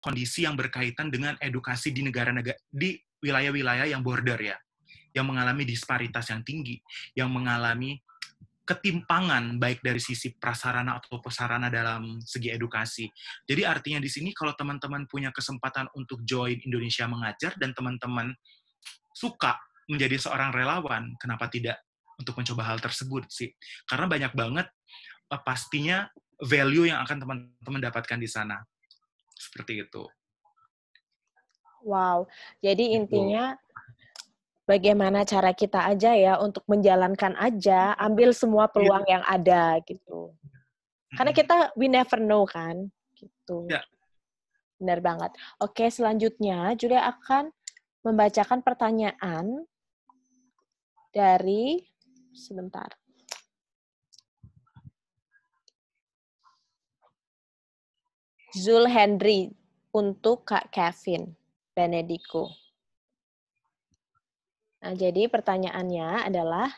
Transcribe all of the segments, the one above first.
kondisi yang berkaitan dengan edukasi di negara-negara, di wilayah-wilayah yang border ya, yang mengalami disparitas yang tinggi, yang mengalami ketimpangan baik dari sisi prasarana atau prasarana dalam segi edukasi. Jadi artinya di sini kalau teman-teman punya kesempatan untuk join Indonesia Mengajar dan teman-teman suka menjadi seorang relawan, kenapa tidak untuk mencoba hal tersebut sih? Karena banyak banget pastinya value yang akan teman-teman dapatkan di sana. Seperti itu. Wow, jadi intinya bagaimana cara kita aja ya untuk menjalankan aja, ambil semua peluang yang ada gitu. Karena kita we never know kan, gitu. Ya. Benar banget. Oke, selanjutnya Julia akan membacakan pertanyaan dari sebentar. Zul Henry untuk Kak Kevin Benedico. Nah, jadi pertanyaannya adalah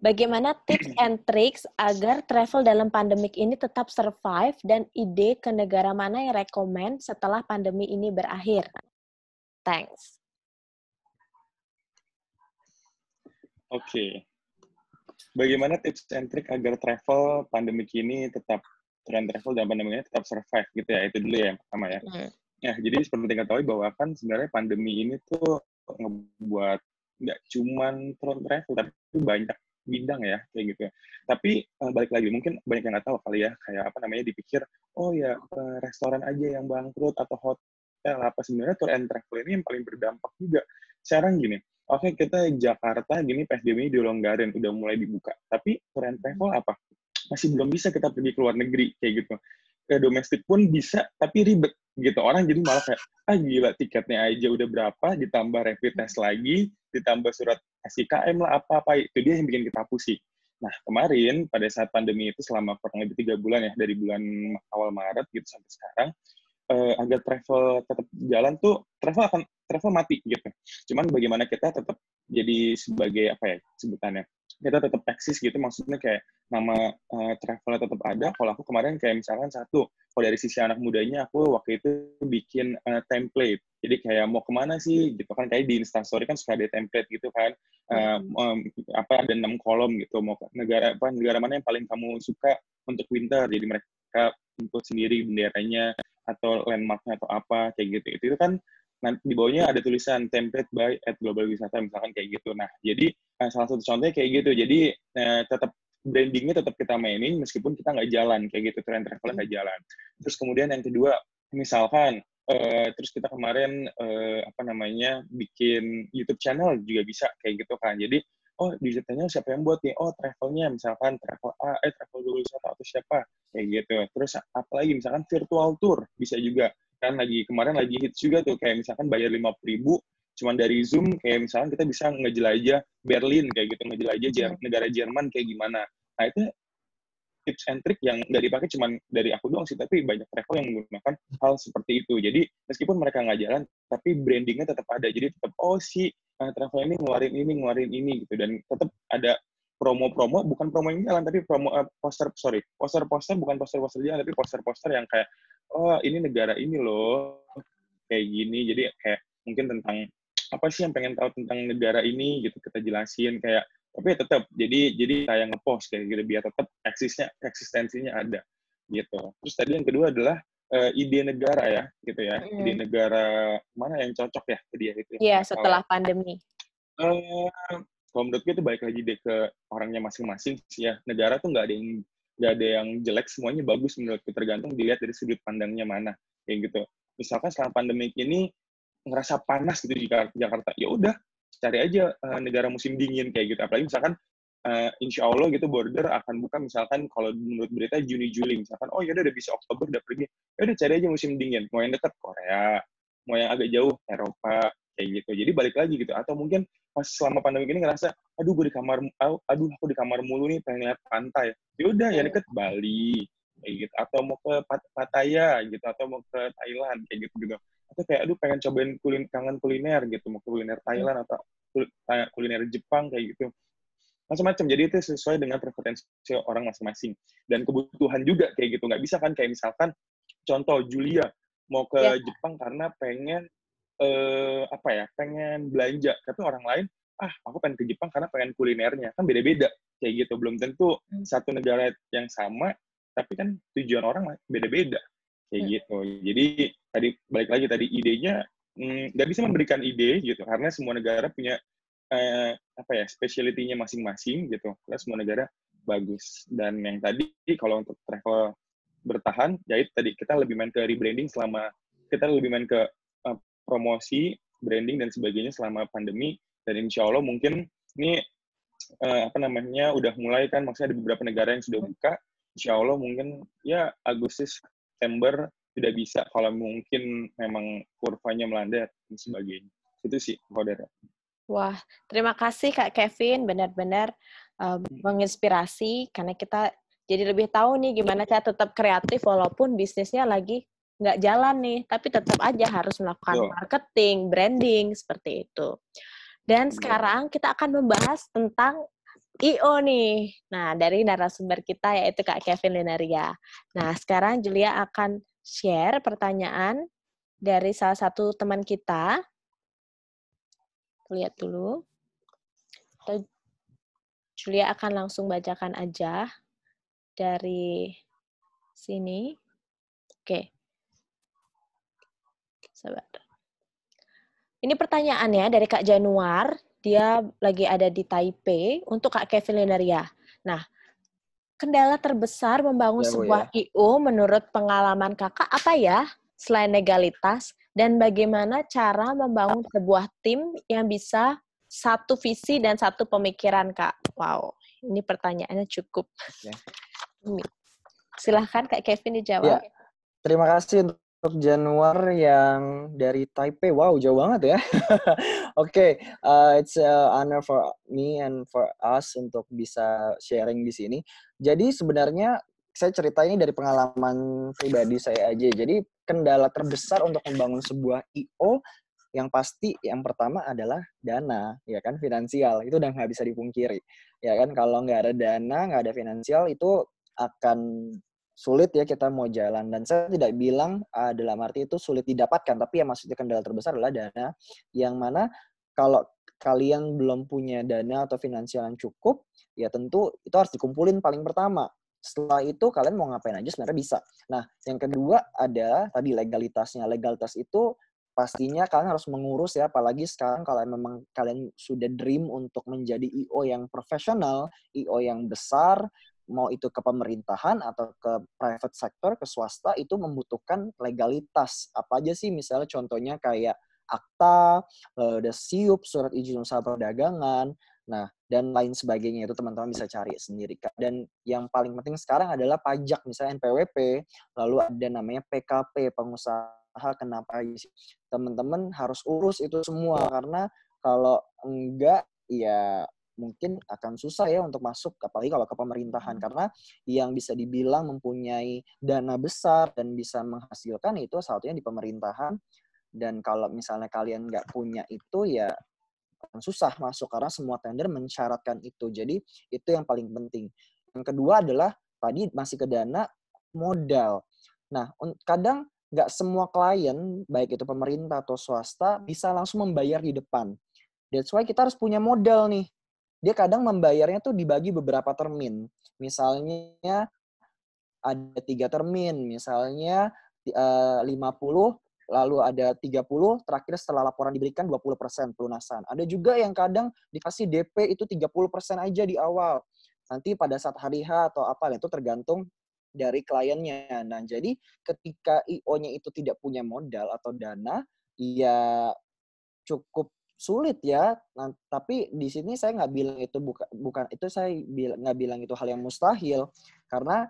bagaimana tips and tricks agar travel dalam pandemik ini tetap survive dan ide ke negara mana yang rekomend setelah pandemi ini berakhir? Thanks. Oke. Bagaimana tips and trick agar travel pandemik ini tetap travel dan pandemi ini tetap survive gitu ya? Itu dulu ya yang pertama ya. Ya, jadi seperti kita tahu bahwa kan sebenarnya pandemi ini tuh ngebuat nggak cuman travel, tapi banyak bidang ya, kayak gitu ya. Tapi balik lagi, mungkin banyak yang nggak tahu kali ya, kayak apa namanya, dipikir, oh ya restoran aja yang bangkrut, atau hotel, apa sebenarnya tour and travel ini yang paling berdampak juga. Sekarang gini, oke kita Jakarta gini PSBB ini dilonggarin, udah mulai dibuka, tapi tour and travel apa? Masih belum bisa kita pergi ke luar negeri, kayak gitu. Ke domestik pun bisa, tapi ribet gitu. Orang jadi malah kayak, gila tiketnya aja udah berapa, ditambah rapid test lagi, ditambah surat SIKM lah, apa-apa. Itu dia yang bikin kita pusing. Nah, kemarin pada saat pandemi itu selama kurang lebih 3 bulan ya, dari bulan awal Maret gitu sampai sekarang, agar travel tetap jalan tuh, travel mati gitu. Cuman bagaimana kita tetap jadi sebagai apa ya sebutannya, kita tetap eksis gitu, maksudnya kayak nama travelnya tetap ada. Kalau aku kemarin kayak misalkan satu, kalau dari sisi anak mudanya aku waktu itu bikin template. Jadi kayak mau kemana sih gitu kan, kayak di Instastory kan suka ada template gitu kan, ada 6 kolom gitu, mau ke negara mana yang paling kamu suka untuk winter, jadi mereka input sendiri benderanya atau landmarknya atau apa kayak gitu. Itu kan nanti di bawahnya ada tulisan template by @global wisata misalkan kayak gitu. Nah, jadi salah satu contohnya kayak gitu. Jadi tetap brandingnya tetap kita mainin meskipun kita nggak jalan kayak gitu, trend travelnya nggak jalan. Terus kemudian yang kedua, misalkan terus kita kemarin bikin YouTube channel juga bisa kayak gitu kan. Jadi di YouTube channel siapa yang buat nih? Travelnya misalkan travel A, travel global wisata atau siapa kayak gitu. Terus apalagi misalkan virtual tour bisa juga kan, kemarin lagi hits juga tuh, kayak misalkan bayar 50.000 cuman dari Zoom, kayak misalkan kita bisa ngejelajah Berlin kayak gitu, ngejelajah negara Jerman kayak gimana. Nah, itu tips and trick yang nggak dipakai cuman dari aku doang sih, tapi banyak travel yang menggunakan hal seperti itu. Jadi meskipun mereka nggak jalan, tapi brandingnya tetap ada. Jadi tetap travel ini ngeluarin ini gitu, dan tetap ada promo-promo, bukan promo yang jalan, tapi promo poster-poster, bukan poster-poster jalan, tapi poster-poster yang kayak ini negara ini loh kayak gini. Jadi kayak mungkin tentang apa sih yang pengen tahu tentang negara ini gitu, kita jelasin kayak, tapi ya tetap jadi kayak ngepost kayak gitu biar tetap eksistensinya ada gitu. Terus tadi yang kedua adalah ide negara ya gitu ya. Ide negara mana yang cocok ya ke dia itu. Iya, setelah pandemi. Kalau menurut gue itu balik lagi deh ke orangnya masing-masing sih ya. Negara tuh nggak ada yang jelek, semuanya bagus menurutku, tergantung dilihat dari sudut pandangnya mana kayak gitu. Misalkan setelah pandemi ini ngerasa panas gitu di Jakarta, ya udah cari aja negara musim dingin kayak gitu. Apalagi misalkan insya Allah gitu border akan buka, misalkan kalau menurut berita Juni-Juli, misalkan ya udah bisa Oktober udah pergi, ya udah cari aja musim dingin, mau yang dekat Korea, mau yang agak jauh Eropa kayak gitu. Jadi balik lagi gitu. Atau mungkin pas selama pandemi ini ngerasa aku di kamar mulu nih, pengen lihat pantai, ya udah ya deket Bali kayak gitu, atau mau ke Pattaya gitu, atau mau ke Thailand kayak gitu gitu. Atau kayak pengen cobain kangen kuliner gitu, mau kuliner Thailand atau kuliner Jepang kayak gitu, macam-macam. Jadi itu sesuai dengan preferensi orang masing-masing dan kebutuhan juga kayak gitu. Nggak bisa kan kayak misalkan contoh Julia mau ke Ya. Jepang karena pengen pengen belanja, tapi orang lain, aku pengen ke Jepang karena pengen kulinernya, kan beda-beda kayak gitu. Belum tentu satu negara yang sama, tapi kan tujuan orang beda-beda kayak gitu. Jadi tadi balik lagi tadi idenya nggak bisa memberikan ide gitu, karena semua negara punya specialty-nya masing-masing gitu. Karena semua negara bagus. Dan yang tadi kalau untuk travel bertahan, ya itu tadi kita lebih main ke rebranding kita lebih main ke promosi, branding dan sebagainya selama pandemi. Dan insya Allah mungkin ini udah mulai kan, maksudnya ada beberapa negara yang sudah buka. Insya Allah mungkin ya Agustus, September sudah bisa kalau mungkin memang kurvanya melandai dan sebagainya. Itu sih, Kodera. Wah, terima kasih Kak Kevin, benar-benar menginspirasi karena kita jadi lebih tahu nih gimana cara tetap kreatif walaupun bisnisnya lagi nggak jalan nih, tapi tetap aja harus melakukan marketing, branding, seperti itu. Dan sekarang kita akan membahas tentang I.O. nih. Nah, dari narasumber kita yaitu Kak Kevin Linaria. Nah, sekarang Julia akan share pertanyaan dari salah satu teman kita. Lihat dulu. Julia akan langsung bacakan aja dari sini. Oke. Sabar. Ini pertanyaannya dari Kak Januar. Dia lagi ada di Taipei untuk Kak Kevin Linaria. Nah, kendala terbesar membangun sebuah I.O. menurut pengalaman Kakak apa ya? Selain legalitas, dan bagaimana cara membangun sebuah tim yang bisa satu visi dan satu pemikiran, Kak? Wow, ini pertanyaannya cukup. Silahkan Kak Kevin dijawab. Ya, terima kasih untuk Januar yang dari Taipei. Wow, jauh banget ya. Oke, it's an honor for me and for us untuk bisa sharing di sini. Jadi sebenarnya saya cerita ini dari pengalaman pribadi saya aja. Jadi kendala terbesar untuk membangun sebuah I.O. yang pasti yang pertama adalah dana, ya kan, finansial. Itu udah nggak bisa dipungkiri. Ya kan, kalau nggak ada dana, nggak ada finansial, itu akan sulit ya kita mau jalan. Dan saya tidak bilang dalam arti itu sulit didapatkan, tapi ya maksudnya kendala terbesar adalah dana, yang mana kalau kalian belum punya dana atau finansial yang cukup, ya tentu itu harus dikumpulin paling pertama. Setelah itu kalian mau ngapain aja sebenarnya bisa. Nah, yang kedua ada tadi legalitasnya. Legalitas itu pastinya kalian harus mengurus ya, apalagi sekarang kalau memang kalian sudah dream untuk menjadi I.O. yang profesional, I.O. yang besar, mau itu ke pemerintahan atau ke private sector, ke swasta, itu membutuhkan legalitas. Apa aja sih? Misalnya contohnya kayak akta, ada SIUP, surat izin usaha perdagangan, nah, dan lain sebagainya. Itu teman-teman bisa cari sendiri. Dan yang paling penting sekarang adalah pajak, misalnya NPWP, lalu ada namanya PKP, pengusaha kena pajak. Teman-teman harus urus itu semua, karena kalau enggak, ya mungkin akan susah ya untuk masuk, apalagi kalau ke pemerintahan, karena yang bisa dibilang mempunyai dana besar dan bisa menghasilkan itu salah satunya di pemerintahan. Dan kalau misalnya kalian nggak punya itu, ya akan susah masuk karena semua tender mensyaratkan itu. Jadi itu yang paling penting. Yang kedua adalah tadi masih ke dana, modal. Nah, kadang nggak semua klien, baik itu pemerintah atau swasta, bisa langsung membayar di depan. That's why kita harus punya modal nih. Dia kadang membayarnya tuh dibagi beberapa termin. Misalnya ada 3 termin, misalnya 50, lalu ada 30, terakhir setelah laporan diberikan 20% pelunasan. Ada juga yang kadang dikasih DP itu 30% aja di awal. Nanti pada saat hari H atau apa, itu tergantung dari kliennya. Nah, jadi ketika I.O.-nya itu tidak punya modal atau dana, ya cukup sulit ya. Nah, tapi di sini saya nggak bilang itu bukan itu, saya nggak bilang itu hal yang mustahil, karena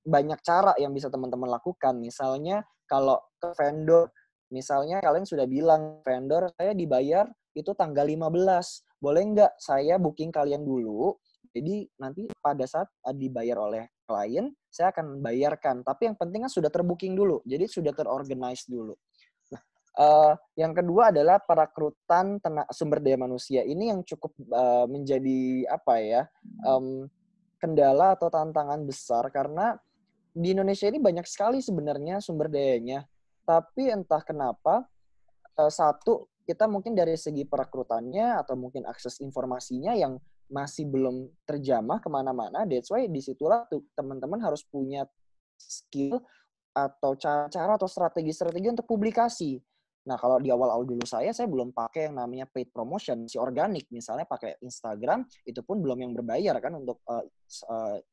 banyak cara yang bisa teman-teman lakukan. Misalnya kalau ke vendor, misalnya kalian sudah bilang vendor, saya dibayar itu tanggal 15, boleh nggak saya booking kalian dulu, jadi nanti pada saat dibayar oleh klien saya akan bayarkan, tapi yang penting kan sudah terbooking dulu, jadi sudah terorganize dulu. Yang kedua adalah perekrutan sumber daya manusia. Ini yang cukup menjadi kendala atau tantangan besar, karena di Indonesia ini banyak sekali sebenarnya sumber dayanya. tapi entah kenapa satu, kita mungkin dari segi perekrutannya atau mungkin akses informasinya yang masih belum terjamah kemana-mana. That's why disitulah tuh teman-teman harus punya skill atau cara-cara atau strategi-strategi untuk publikasi. Nah, kalau di awal-awal dulu saya belum pakai yang namanya paid promotion, si organik. Misalnya pakai Instagram, itu pun belum yang berbayar kan untuk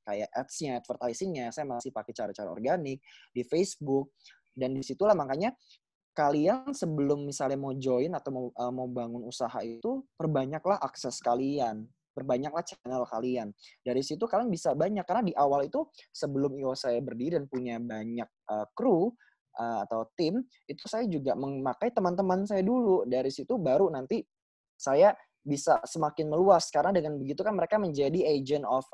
kayak ads-nya, advertising-nya. Saya masih pakai cara-cara organik di Facebook. Dan disitulah makanya kalian sebelum misalnya mau join atau mau bangun usaha itu, perbanyaklah akses kalian. Perbanyaklah channel kalian. Dari situ kalian bisa banyak. Karena di awal itu sebelum IO saya berdiri dan punya banyak kru, atau tim, itu saya juga memakai teman-teman saya dulu. Dari situ baru nanti saya bisa semakin meluas. Karena dengan begitu kan mereka menjadi agent of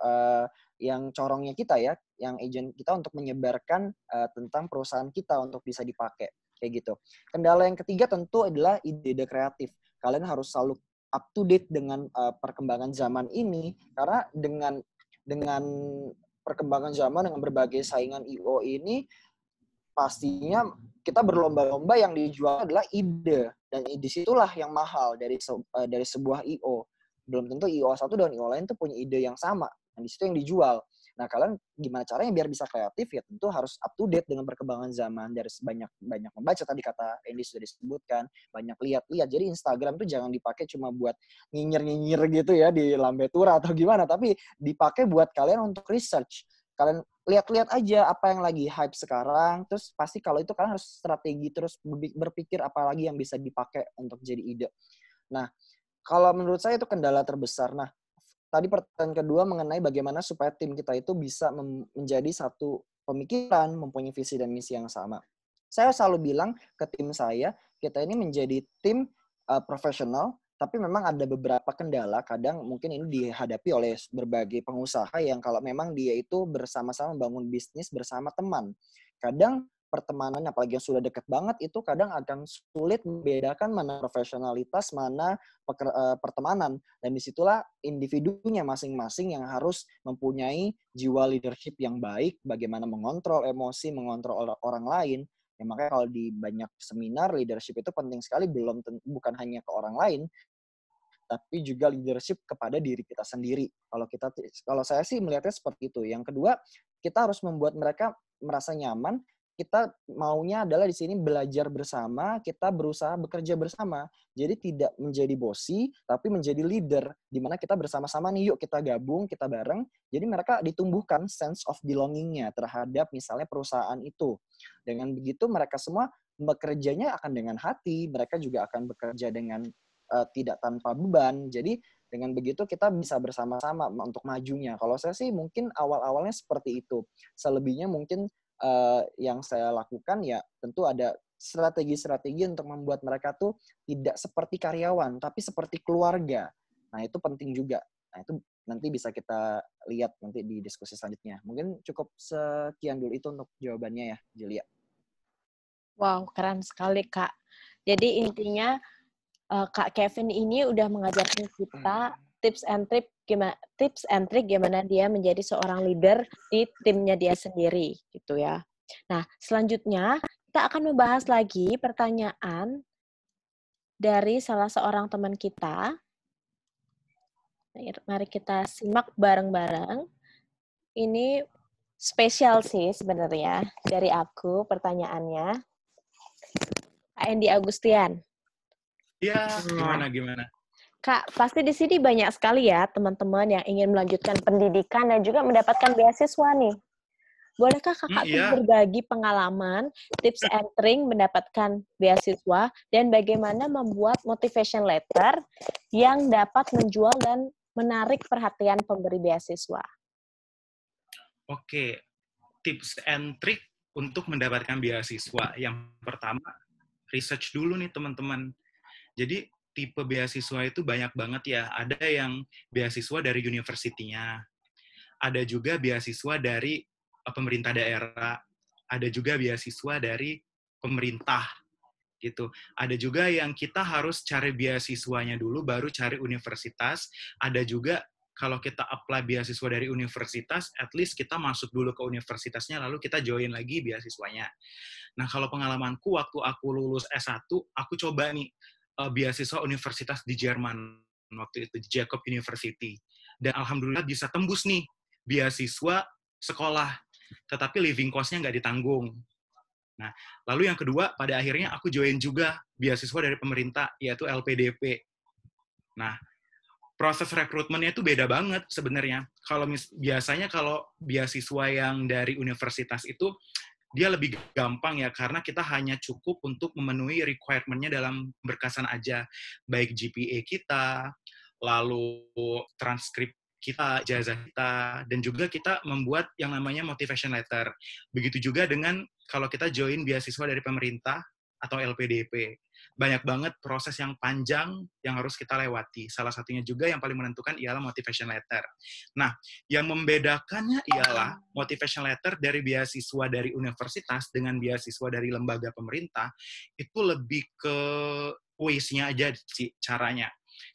yang corongnya kita ya, yang agent kita untuk menyebarkan tentang perusahaan kita untuk bisa dipakai. Kayak gitu. Kendala yang ketiga tentu adalah ide-ide kreatif. Kalian harus selalu up to date dengan perkembangan zaman ini. Karena dengan perkembangan zaman, dengan berbagai saingan IO ini, pastinya kita berlomba-lomba yang dijual adalah ide. Dan disitulah yang mahal dari sebuah IO. Belum tentu IO satu dan IO lain tuh punya ide yang sama. Dan disitu yang dijual. Nah, kalian gimana caranya biar bisa kreatif? Ya tentu harus up to date dengan perkembangan zaman. Dari banyak membaca, tadi kata Andy sudah disebutkan. Banyak lihat-lihat. Jadi Instagram tuh jangan dipakai cuma buat nyinyir-nyinyir gitu ya di lambe tura atau gimana. Tapi dipakai buat kalian untuk research. Kalian lihat-lihat aja apa yang lagi hype sekarang, terus pasti kalau itu kalian harus strategi, terus berpikir apa lagi yang bisa dipakai untuk jadi ide. Nah, kalau menurut saya itu kendala terbesar. Nah, tadi pertanyaan kedua mengenai bagaimana supaya tim kita itu bisa menjadi satu pemikiran, mempunyai visi dan misi yang sama. Saya selalu bilang ke tim saya, kita ini menjadi tim profesional, tapi memang ada beberapa kendala, kadang mungkin ini dihadapi oleh berbagai pengusaha yang kalau memang dia itu bersama-sama membangun bisnis bersama teman. Kadang pertemanan, apalagi yang sudah dekat banget, itu kadang akan sulit membedakan mana profesionalitas, mana pertemanan. Dan disitulah individunya masing-masing yang harus mempunyai jiwa leadership yang baik, bagaimana mengontrol emosi, mengontrol orang lain. Ya, makanya kalau di banyak seminar, leadership itu penting sekali, bukan hanya ke orang lain, tapi juga leadership kepada diri kita sendiri. Kalau saya sih melihatnya seperti itu. Yang kedua, kita harus membuat mereka merasa nyaman. Kita maunya adalah di sini belajar bersama, kita berusaha bekerja bersama. Jadi tidak menjadi bosi, tapi menjadi leader. Di mana kita bersama-sama nih, yuk kita gabung, kita bareng. Jadi mereka ditumbuhkan sense of belonging-nya terhadap misalnya perusahaan itu. Dengan begitu mereka semua bekerjanya akan dengan hati, mereka juga akan bekerja dengan tidak tanpa beban. Jadi dengan begitu kita bisa bersama-sama untuk majunya. Kalau saya sih mungkin awal-awalnya seperti itu. Selebihnya mungkin yang saya lakukan ya tentu ada strategi-strategi untuk membuat mereka tuh tidak seperti karyawan, tapi seperti keluarga. Nah, itu penting juga. Nah, itu nanti bisa kita lihat nanti di diskusi selanjutnya. Mungkin cukup sekian dulu itu untuk jawabannya ya, Julia. Wow, keren sekali, Kak. Jadi intinya Kak Kevin ini udah mengajarkan kita tips and trick gimana dia menjadi seorang leader di timnya dia sendiri gitu ya. Nah, selanjutnya kita akan membahas lagi pertanyaan dari salah seorang teman kita. Mari kita simak bareng-bareng. Ini spesial sih sebenarnya dari aku pertanyaannya. Kak Andy Agustian. Iya, gimana? Kak, pasti di sini banyak sekali ya teman-teman yang ingin melanjutkan pendidikan dan juga mendapatkan beasiswa nih. Bolehkah Kakak berbagi pengalaman, tips and trick mendapatkan beasiswa, dan bagaimana membuat motivation letter yang dapat menjual dan menarik perhatian pemberi beasiswa? Oke, tips and trick untuk mendapatkan beasiswa. Yang pertama, research dulu nih teman-teman. Jadi tipe beasiswa itu banyak banget ya. Ada yang beasiswa dari universitinya, ada juga beasiswa dari pemerintah daerah, ada juga beasiswa dari pemerintah gitu. Ada juga yang kita harus cari beasiswanya dulu, baru cari universitas. Ada juga kalau kita apply beasiswa dari universitas, at least kita masuk dulu ke universitasnya, lalu kita join lagi beasiswanya. Nah, kalau pengalamanku waktu aku lulus S1, aku coba nih beasiswa universitas di Jerman, waktu itu Jacob University. Dan alhamdulillah bisa tembus nih beasiswa sekolah, tetapi living cost-nya nggak ditanggung. Nah, lalu yang kedua, pada akhirnya aku join juga beasiswa dari pemerintah, yaitu LPDP. Nah, proses rekrutmennya itu beda banget sebenarnya. Biasanya kalau beasiswa yang dari universitas itu, dia lebih gampang ya, karena kita hanya cukup untuk memenuhi requirement-nya dalam berkasan aja. Baik GPA kita, lalu transkrip kita, ijazah kita, dan juga kita membuat yang namanya motivation letter. Begitu juga dengan kalau kita join beasiswa dari pemerintah atau LPDP. Banyak banget proses yang panjang yang harus kita lewati. Salah satunya juga yang paling menentukan ialah motivation letter. Nah, yang membedakannya ialah motivation letter dari beasiswa dari universitas dengan beasiswa dari lembaga pemerintah, itu lebih ke ways-nya aja sih caranya.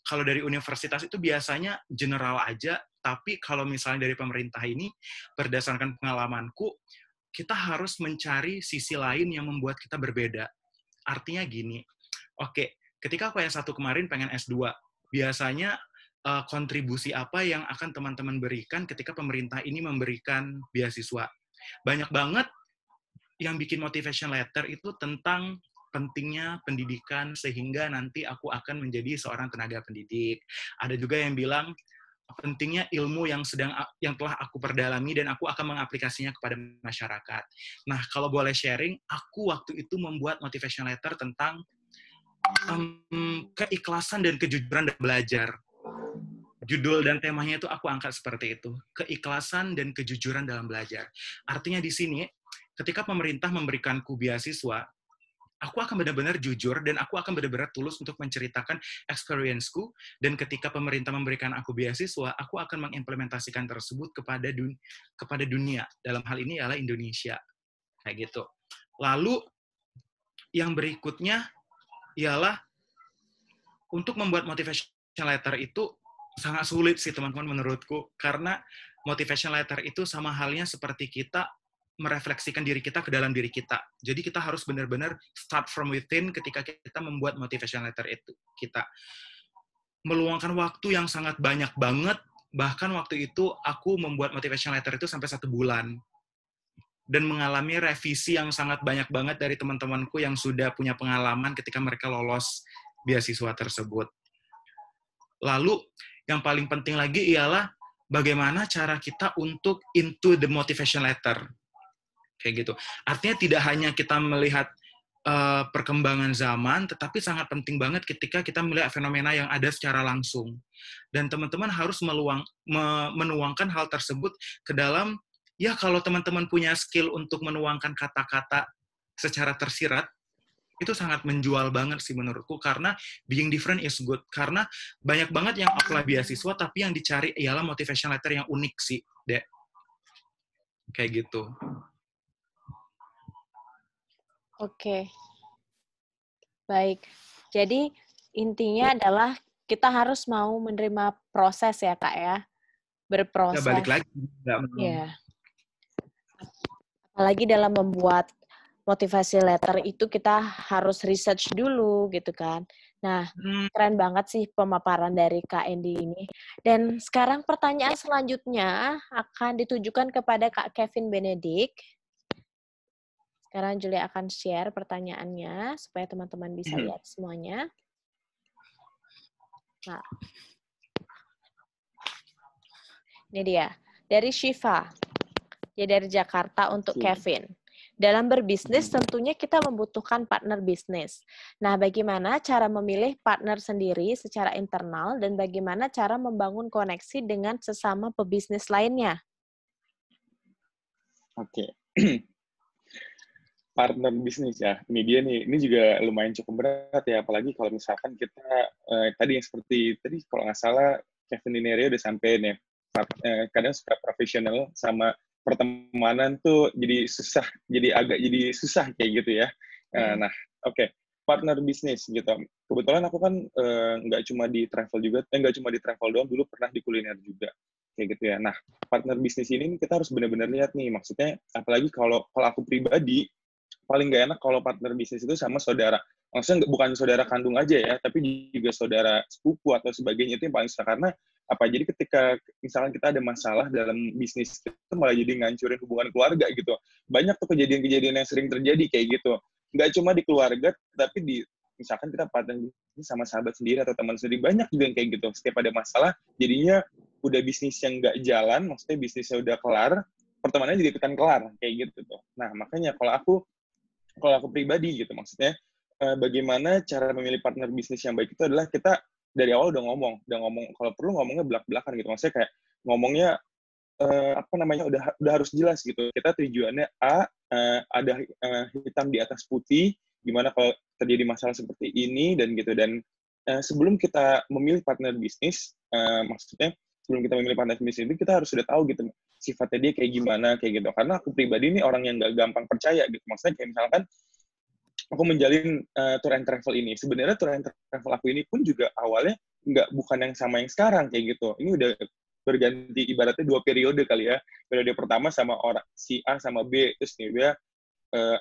Kalau dari universitas itu biasanya general aja, tapi kalau misalnya dari pemerintah ini, berdasarkan pengalamanku, kita harus mencari sisi lain yang membuat kita berbeda. Artinya gini, oke, ketika aku S1 kemarin pengen S2, biasanya kontribusi apa yang akan teman-teman berikan ketika pemerintah ini memberikan beasiswa? Banyak banget yang bikin motivation letter itu tentang pentingnya pendidikan sehingga nanti aku akan menjadi seorang tenaga pendidik. Ada juga yang bilang pentingnya ilmu yang telah aku perdalami dan aku akan mengaplikasinya kepada masyarakat. Nah, kalau boleh sharing, aku waktu itu membuat motivation letter tentang keikhlasan dan kejujuran dalam belajar. Judul dan temanya itu aku angkat seperti itu, keikhlasan dan kejujuran dalam belajar. Artinya di sini, ketika pemerintah memberikanku beasiswa, aku akan benar-benar jujur dan aku akan benar-benar tulus untuk menceritakan experience-ku, dan ketika pemerintah memberikan aku beasiswa, aku akan mengimplementasikan tersebut kepada dunia. Dalam hal ini adalah Indonesia. Kayak gitu. Lalu yang berikutnya ialah untuk membuat motivation letter itu sangat sulit sih teman-teman menurutku, karena motivation letter itu sama halnya seperti kita merefleksikan diri kita ke dalam diri kita. Jadi kita harus benar-benar start from within ketika kita membuat motivation letter itu. Kita meluangkan waktu yang sangat banyak banget, bahkan waktu itu aku membuat motivation letter itu sampai 1 bulan. Dan mengalami revisi yang sangat banyak banget dari teman-temanku yang sudah punya pengalaman ketika mereka lolos beasiswa tersebut. Lalu, yang paling penting lagi ialah bagaimana cara kita untuk into the motivation letter. Kayak gitu. Artinya tidak hanya kita melihat perkembangan zaman, tetapi sangat penting banget ketika kita melihat fenomena yang ada secara langsung. Dan teman-teman harus menuangkan hal tersebut ke dalam, ya kalau teman-teman punya skill untuk menuangkan kata-kata secara tersirat, itu sangat menjual banget sih menurutku, karena being different is good. Karena banyak banget yang apply beasiswa, tapi yang dicari ialah motivation letter yang unik sih, Dek. Kayak gitu. Oke. Baik. Jadi intinya adalah kita harus mau menerima proses ya, Kak ya. Berproses. Ya, balik lagi. Ya. Apalagi dalam membuat motivasi letter itu kita harus research dulu gitu kan. Nah, keren banget sih pemaparan dari Kak Andy ini. Dan sekarang pertanyaan selanjutnya akan ditujukan kepada Kak Kevin Benedict. Sekarang Julia akan share pertanyaannya supaya teman-teman bisa lihat semuanya. Nah, ini dia. Dari Shiva. Dia dari Jakarta untuk Kevin. Dalam berbisnis tentunya kita membutuhkan partner bisnis. Nah, bagaimana cara memilih partner sendiri secara internal dan bagaimana cara membangun koneksi dengan sesama pebisnis lainnya? Oke. Partner bisnis ya, ini dia nih. Ini juga lumayan cukup berat ya, apalagi kalau misalkan kita tadi yang seperti tadi kalau nggak salah Kevin ini udah sampai nih, kadang suka profesional sama pertemanan tuh jadi susah, jadi agak jadi susah kayak gitu ya. Nah, oke. partner bisnis gitu. Kebetulan aku kan nggak cuma di travel juga, nggak cuma di travel doang, dulu pernah di kuliner juga kayak gitu ya. Nah, partner bisnis ini kita harus benar-benar lihat nih, maksudnya apalagi kalau aku pribadi paling nggak enak kalau partner bisnis itu sama saudara. Maksudnya bukan saudara kandung aja ya, tapi juga saudara sepupu atau sebagainya, itu yang paling susah. Karena apa? Jadi ketika misalkan kita ada masalah dalam bisnis, itu malah jadi ngancurin hubungan keluarga gitu. Banyak tuh kejadian-kejadian yang sering terjadi kayak gitu. Nggak cuma di keluarga, tapi di misalkan kita partner bisnis sama sahabat sendiri atau teman sendiri, banyak juga yang kayak gitu. Setiap ada masalah, jadinya udah bisnis yang nggak jalan, maksudnya bisnisnya udah kelar, pertemanannya jadi ikutan kelar, kayak gitu tuh. Nah, makanya kalau aku pribadi gitu, maksudnya bagaimana cara memilih partner bisnis yang baik itu adalah kita dari awal udah ngomong kalau perlu ngomongnya belak-belakan gitu, maksudnya kayak ngomongnya udah harus jelas gitu. Kita tujuannya A, ada hitam di atas putih, gimana kalau terjadi masalah seperti ini dan gitu. Dan sebelum kita memilih partner bisnis, maksudnya sebelum kita memilih partner bisnis itu kita harus sudah tahu gitu sifatnya dia kayak gimana kayak gitu. Karena aku pribadi ini orang yang nggak gampang percaya gitu. Maksudnya kayak misalkan aku menjalin tour and travel ini. Sebenarnya tour and travel aku ini pun juga awalnya bukan yang sama yang sekarang kayak gitu. Ini udah berganti, ibaratnya 2 periode kali ya. Periode pertama sama orang si A sama B, terus nih dia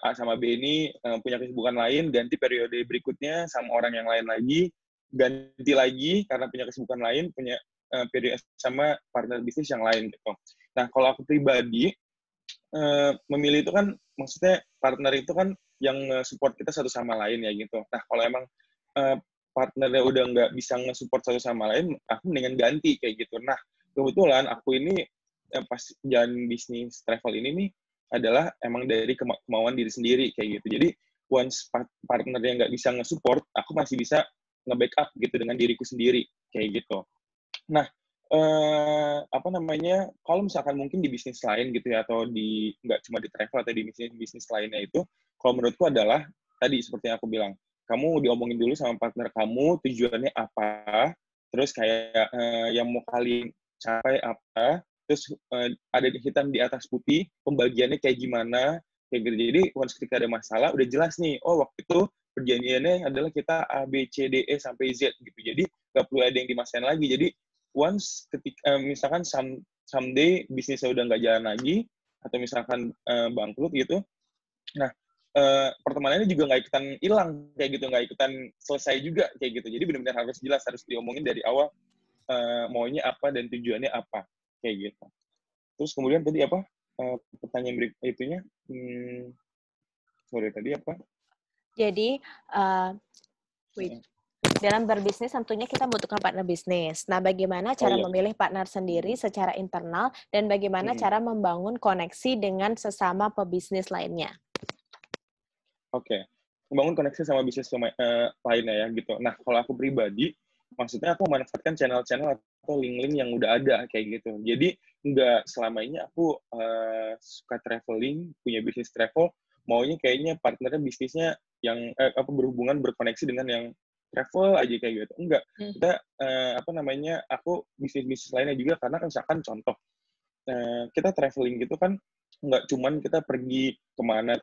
A sama B ini punya kesibukan lain, ganti periode berikutnya sama orang yang lain lagi, ganti lagi karena punya kesibukan lain, punya periode sama partner bisnis yang lain gitu. Nah, kalau aku pribadi memilih itu kan, maksudnya partner itu kan yang support kita satu sama lain ya gitu. Nah, kalau emang partnernya udah nggak bisa nge-support satu sama lain, aku mendingan ganti kayak gitu. Nah, kebetulan aku ini pas jalan bisnis travel ini nih adalah emang dari kemauan diri sendiri kayak gitu. Jadi once partner yang nggak bisa nge-support, aku masih bisa nge-backup gitu dengan diriku sendiri kayak gitu. Nah, kalau misalkan mungkin di bisnis lain gitu ya, atau di nggak cuma di travel atau di bisnis lainnya itu, kalau menurutku adalah tadi seperti yang aku bilang, kamu diomongin dulu sama partner kamu tujuannya apa, terus kayak yang mau kalian capai apa, terus ada hitam di atas putih, pembagiannya kayak gimana, kayak gitu. Jadi once ketika ada masalah, udah jelas nih, oh waktu itu perjanjiannya adalah kita A, B, C, D, E, sampai Z gitu. Jadi nggak perlu ada yang dimasain lagi. Jadi once ketika misalkan someday bisnisnya udah nggak jalan lagi, atau misalkan bangkrut gitu, nah pertemanannya juga nggak ikutan hilang kayak gitu, nggak ikutan selesai juga kayak gitu. Jadi benar-benar harus jelas, harus diomongin dari awal maunya apa dan tujuannya apa kayak gitu. Terus kemudian tadi apa pertanyaan berikutnya? Sorry, tadi apa? Jadi dalam berbisnis tentunya kita membutuhkan partner bisnis. Nah, bagaimana cara memilih partner sendiri secara internal dan bagaimana cara membangun koneksi dengan sesama pebisnis lainnya? Oke. Membangun koneksi sama bisnis lainnya ya gitu. Nah, kalau aku pribadi, maksudnya aku memanfaatkan channel-channel atau link-link yang udah ada kayak gitu. Jadi nggak selama ini aku suka traveling, punya bisnis travel, maunya kayaknya partnernya bisnisnya yang berhubungan berkoneksi dengan yang travel aja kayak gitu. Enggak. Kita aku bisnis-bisnis lainnya juga, karena kan misalkan contoh kita traveling gitu kan nggak cuman kita pergi kemana,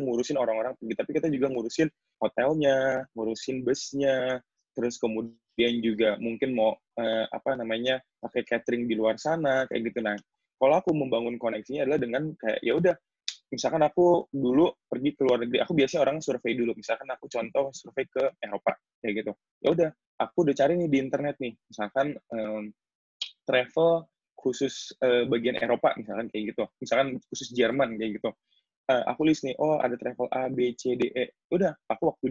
ngurusin orang-orang pergi, tapi kita juga ngurusin hotelnya, ngurusin busnya, terus kemudian juga mungkin mau pakai catering di luar sana kayak gitu. Nah, kalau aku membangun koneksinya adalah dengan kayak ya udah, misalkan aku dulu pergi ke luar negeri, aku biasanya orang survei dulu, misalkan aku contoh survei ke Eropa kayak gitu. Ya udah, aku udah cari nih di internet nih, misalkan travel khusus bagian Eropa misalkan kayak gitu, misalkan khusus Jerman kayak gitu. Aku list nih, oh ada travel A, B, C, D, E. Udah, aku waktu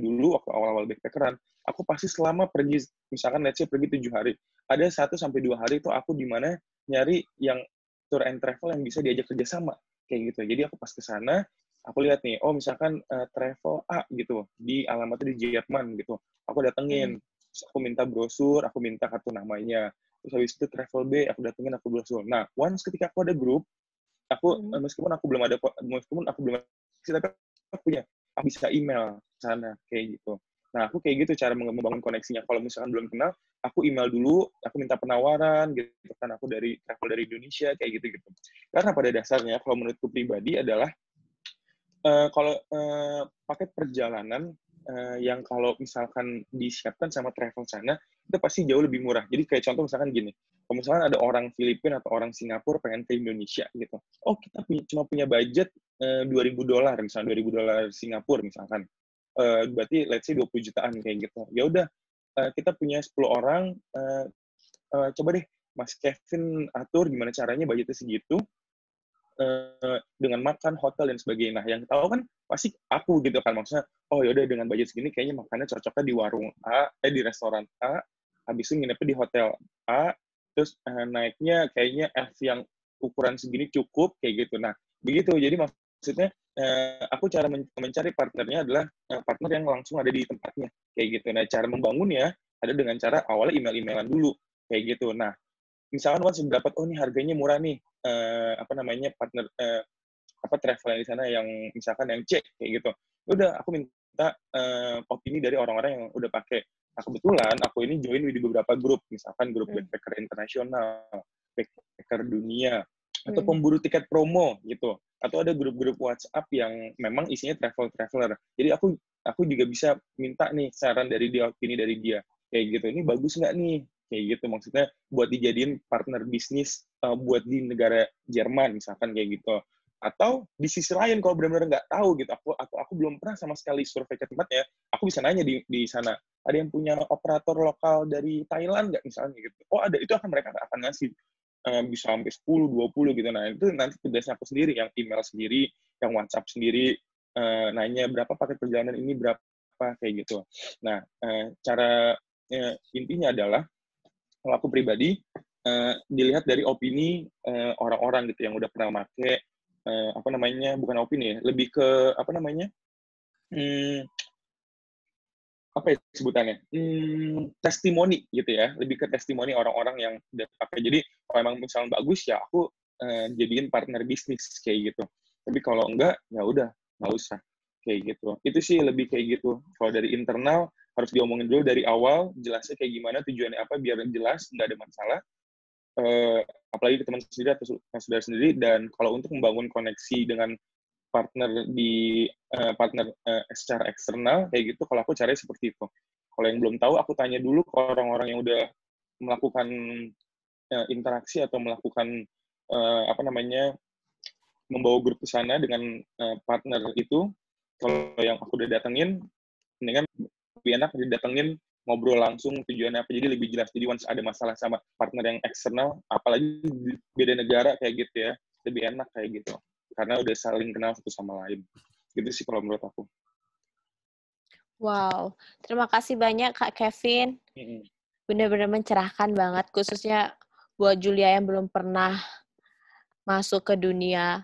awal-awal backpackeran, aku pasti selama pergi, misalkan let's say pergi 7 hari, ada 1-2 hari itu aku di mana nyari yang tour and travel yang bisa diajak kerjasama kayak gitu. Jadi aku pas ke sana, aku lihat nih, oh misalkan travel A gitu, di alamatnya di Jerman gitu, aku datengin, aku minta brosur, aku minta kartu namanya, terus habis itu travel B, aku datengin, aku brosur. Nah, once ketika aku ada grup, meskipun aku belum tapi aku bisa email sana kayak gitu. Nah, aku kayak gitu cara membangun koneksinya. Kalau misalkan belum kenal, aku email dulu, aku minta penawaran gitu kan, aku travel dari Indonesia kayak gitu. Karena pada dasarnya kalau menurutku pribadi adalah Kalau paket perjalanan yang kalau misalkan disiapkan sama travel sana, itu pasti jauh lebih murah. Jadi kayak contoh misalkan gini, kalau misalkan ada orang Filipina atau orang Singapura pengen ke Indonesia gitu, oh kita cuma punya budget $2.000 misalnya $2.000 Singapura misalkan, berarti let's say 20 jutaan kayak gitu. Ya udah, kita punya 10 orang, coba deh Mas Kevin atur gimana caranya budgetnya segitu, dengan makan, hotel, dan sebagainya. Nah, yang tahu kan pasti aku gitu kan, maksudnya, oh yaudah dengan budget segini kayaknya makannya cocoknya di warung A, di restoran A, habis itu nginepnya di hotel A, terus naiknya kayaknya F yang ukuran segini cukup, kayak gitu. Nah, begitu. Jadi maksudnya, aku cara mencari partnernya adalah partner yang langsung ada di tempatnya, kayak gitu. Nah, cara membangunnya ada dengan cara awalnya email-emailan dulu, kayak gitu. Nah, misalkan once sudah dapat, oh ini harganya murah nih, partner travel yang di sana yang misalkan yang C kayak gitu. Udah aku minta opini dari orang-orang yang udah pakai. Nah, kebetulan aku ini join di beberapa grup, misalkan grup backpacker internasional, backpacker dunia, atau pemburu tiket promo gitu. Atau ada grup-grup WhatsApp yang memang isinya traveler. Jadi aku juga bisa minta nih saran dari dia, opini dari dia. Kayak gitu. Ini bagus nggak nih? Kayak gitu, maksudnya buat dijadiin partner bisnis buat di negara Jerman misalkan kayak gitu. Atau di sisi lain kalau benar-benar nggak tahu gitu, aku belum pernah sama sekali survei ke tempatnya, aku bisa nanya di sana, ada yang punya operator lokal dari Thailand nggak misalnya gitu. Oh ada, itu mereka akan ngasih bisa sampai 10, 20 gitu. Nah itu nanti tugasnya aku sendiri, yang email sendiri, yang WhatsApp sendiri, nanya berapa paket perjalanan ini, berapa kayak gitu. Nah cara intinya adalah kalau aku pribadi, dilihat dari opini orang-orang gitu yang udah pernah make, bukan opini ya, lebih ke apa ya sebutannya, testimoni gitu ya, lebih ke testimoni orang-orang yang udah pakai. Jadi kalau emang misalnya bagus ya aku jadiin partner bisnis kayak gitu. Tapi kalau enggak ya udah nggak usah kayak gitu. Itu sih lebih kayak gitu. Kalau dari internal harus diomongin dulu dari awal, jelasnya kayak gimana, tujuannya apa, biar jelas, nggak ada masalah. Apalagi ke teman sendiri atau saudara sendiri. Dan kalau untuk membangun koneksi dengan partner secara eksternal kayak gitu, kalau aku caranya seperti itu. Kalau yang belum tahu, aku tanya dulu ke orang-orang yang udah melakukan interaksi atau melakukan membawa grup ke sana dengan partner itu. Kalau yang aku udah datengin, mendingan lebih enak didatengin, ngobrol langsung tujuannya apa, jadi lebih jelas. Jadi once ada masalah sama partner yang eksternal, apalagi beda negara kayak gitu ya, lebih enak kayak gitu, karena udah saling kenal satu sama lain. Gitu sih kalau menurut aku. Wow, terima kasih banyak Kak Kevin. Benar-benar mencerahkan banget, khususnya buat Julia yang belum pernah masuk ke dunia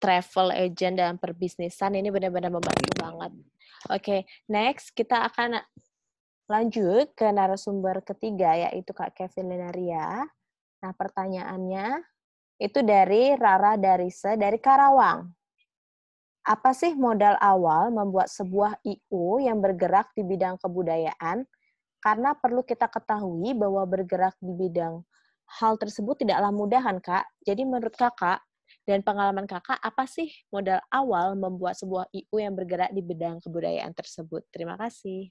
travel agent dan perbisnisan, ini benar-benar membantu banget. Oke, next kita akan lanjut ke narasumber ketiga, yaitu Kak Kevin Lenaria. Nah, pertanyaannya itu dari Rara Darise dari Karawang. Apa sih modal awal membuat sebuah I.O. yang bergerak di bidang kebudayaan? Karena perlu kita ketahui bahwa bergerak di bidang hal tersebut tidaklah mudah kan, Kak? Jadi menurut Kakak dan pengalaman Kakak, apa sih modal awal membuat sebuah I.O. yang bergerak di bidang kebudayaan tersebut? Terima kasih.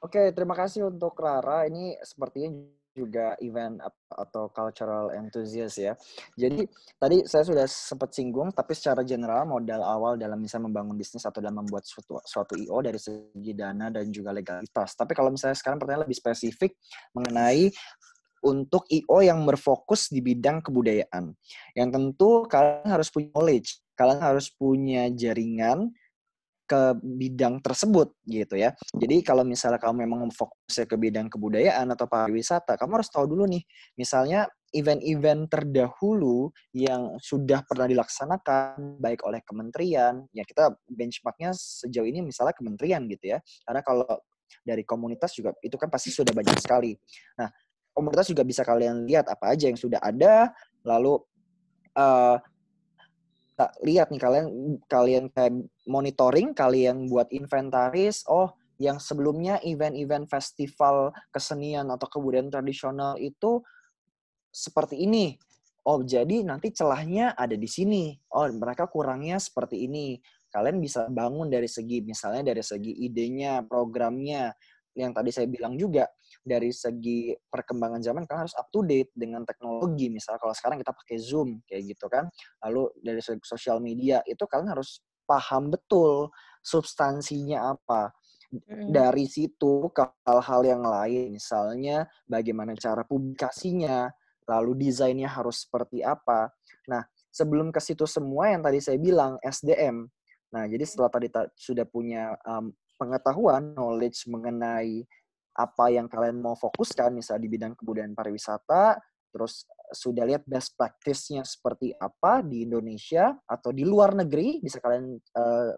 Oke, terima kasih untuk Rara. Ini sepertinya juga event atau cultural enthusiast ya. Jadi tadi saya sudah sempat singgung, tapi secara general modal awal dalam bisa membangun bisnis atau dalam membuat suatu I.O. dari segi dana dan juga legalitas. Tapi kalau misalnya sekarang pertanyaan lebih spesifik mengenai untuk I.O. yang berfokus di bidang kebudayaan. Yang tentu kalian harus punya knowledge, kalian harus punya jaringan ke bidang tersebut gitu ya. Jadi kalau misalnya kamu memang fokusnya ke bidang kebudayaan atau pariwisata, kamu harus tahu dulu nih, misalnya event-event terdahulu yang sudah pernah dilaksanakan baik oleh kementerian, ya kita benchmarknya sejauh ini misalnya kementerian gitu ya. Karena kalau dari komunitas juga itu kan pasti sudah banyak sekali. Nah, komunitas juga bisa kalian lihat apa aja yang sudah ada, lalu lihat nih kalian kayak monitoring, kalian buat inventaris, oh yang sebelumnya event-event festival kesenian atau kebudayaan tradisional itu seperti ini. oh jadi nanti celahnya ada di sini. Oh mereka kurangnya seperti ini. Kalian bisa bangun dari segi, misalnya dari segi idenya, programnya, yang tadi saya bilang juga, dari segi perkembangan zaman kalian harus up to date dengan teknologi. Misalnya kalau sekarang kita pakai Zoom, kayak gitu kan. Lalu dari segi sosial media, itu kalian harus paham betul substansinya apa. Dari situ ke hal-hal yang lain, misalnya bagaimana cara publikasinya, lalu desainnya harus seperti apa. Nah, sebelum ke situ semua yang tadi saya bilang, SDM. Nah, jadi setelah tadi sudah punya pengetahuan, knowledge mengenai apa yang kalian mau fokuskan, misalnya di bidang kebudayaan pariwisata, terus sudah lihat best practice-nya seperti apa di Indonesia atau di luar negeri, bisa kalian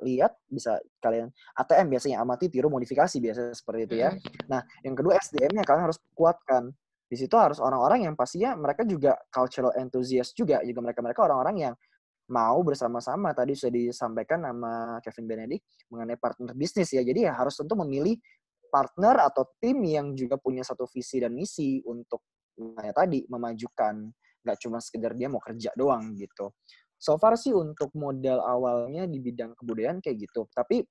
lihat, bisa kalian ATM biasanya, amati, tiru, modifikasi biasanya seperti itu ya. Nah, yang kedua SDM-nya kalian harus kuatkan. Di situ harus orang-orang yang pastinya mereka juga cultural enthusiast juga mereka orang-orang yang mau bersama-sama. Tadi sudah disampaikan sama Kevin Benedict mengenai partner bisnis ya. Jadi ya harus tentu memilih partner atau tim yang juga punya satu visi dan misi untuk tadi memajukan, nggak cuma sekedar dia mau kerja doang gitu. So far sih untuk modal awalnya di bidang kebudayaan kayak gitu. Tapi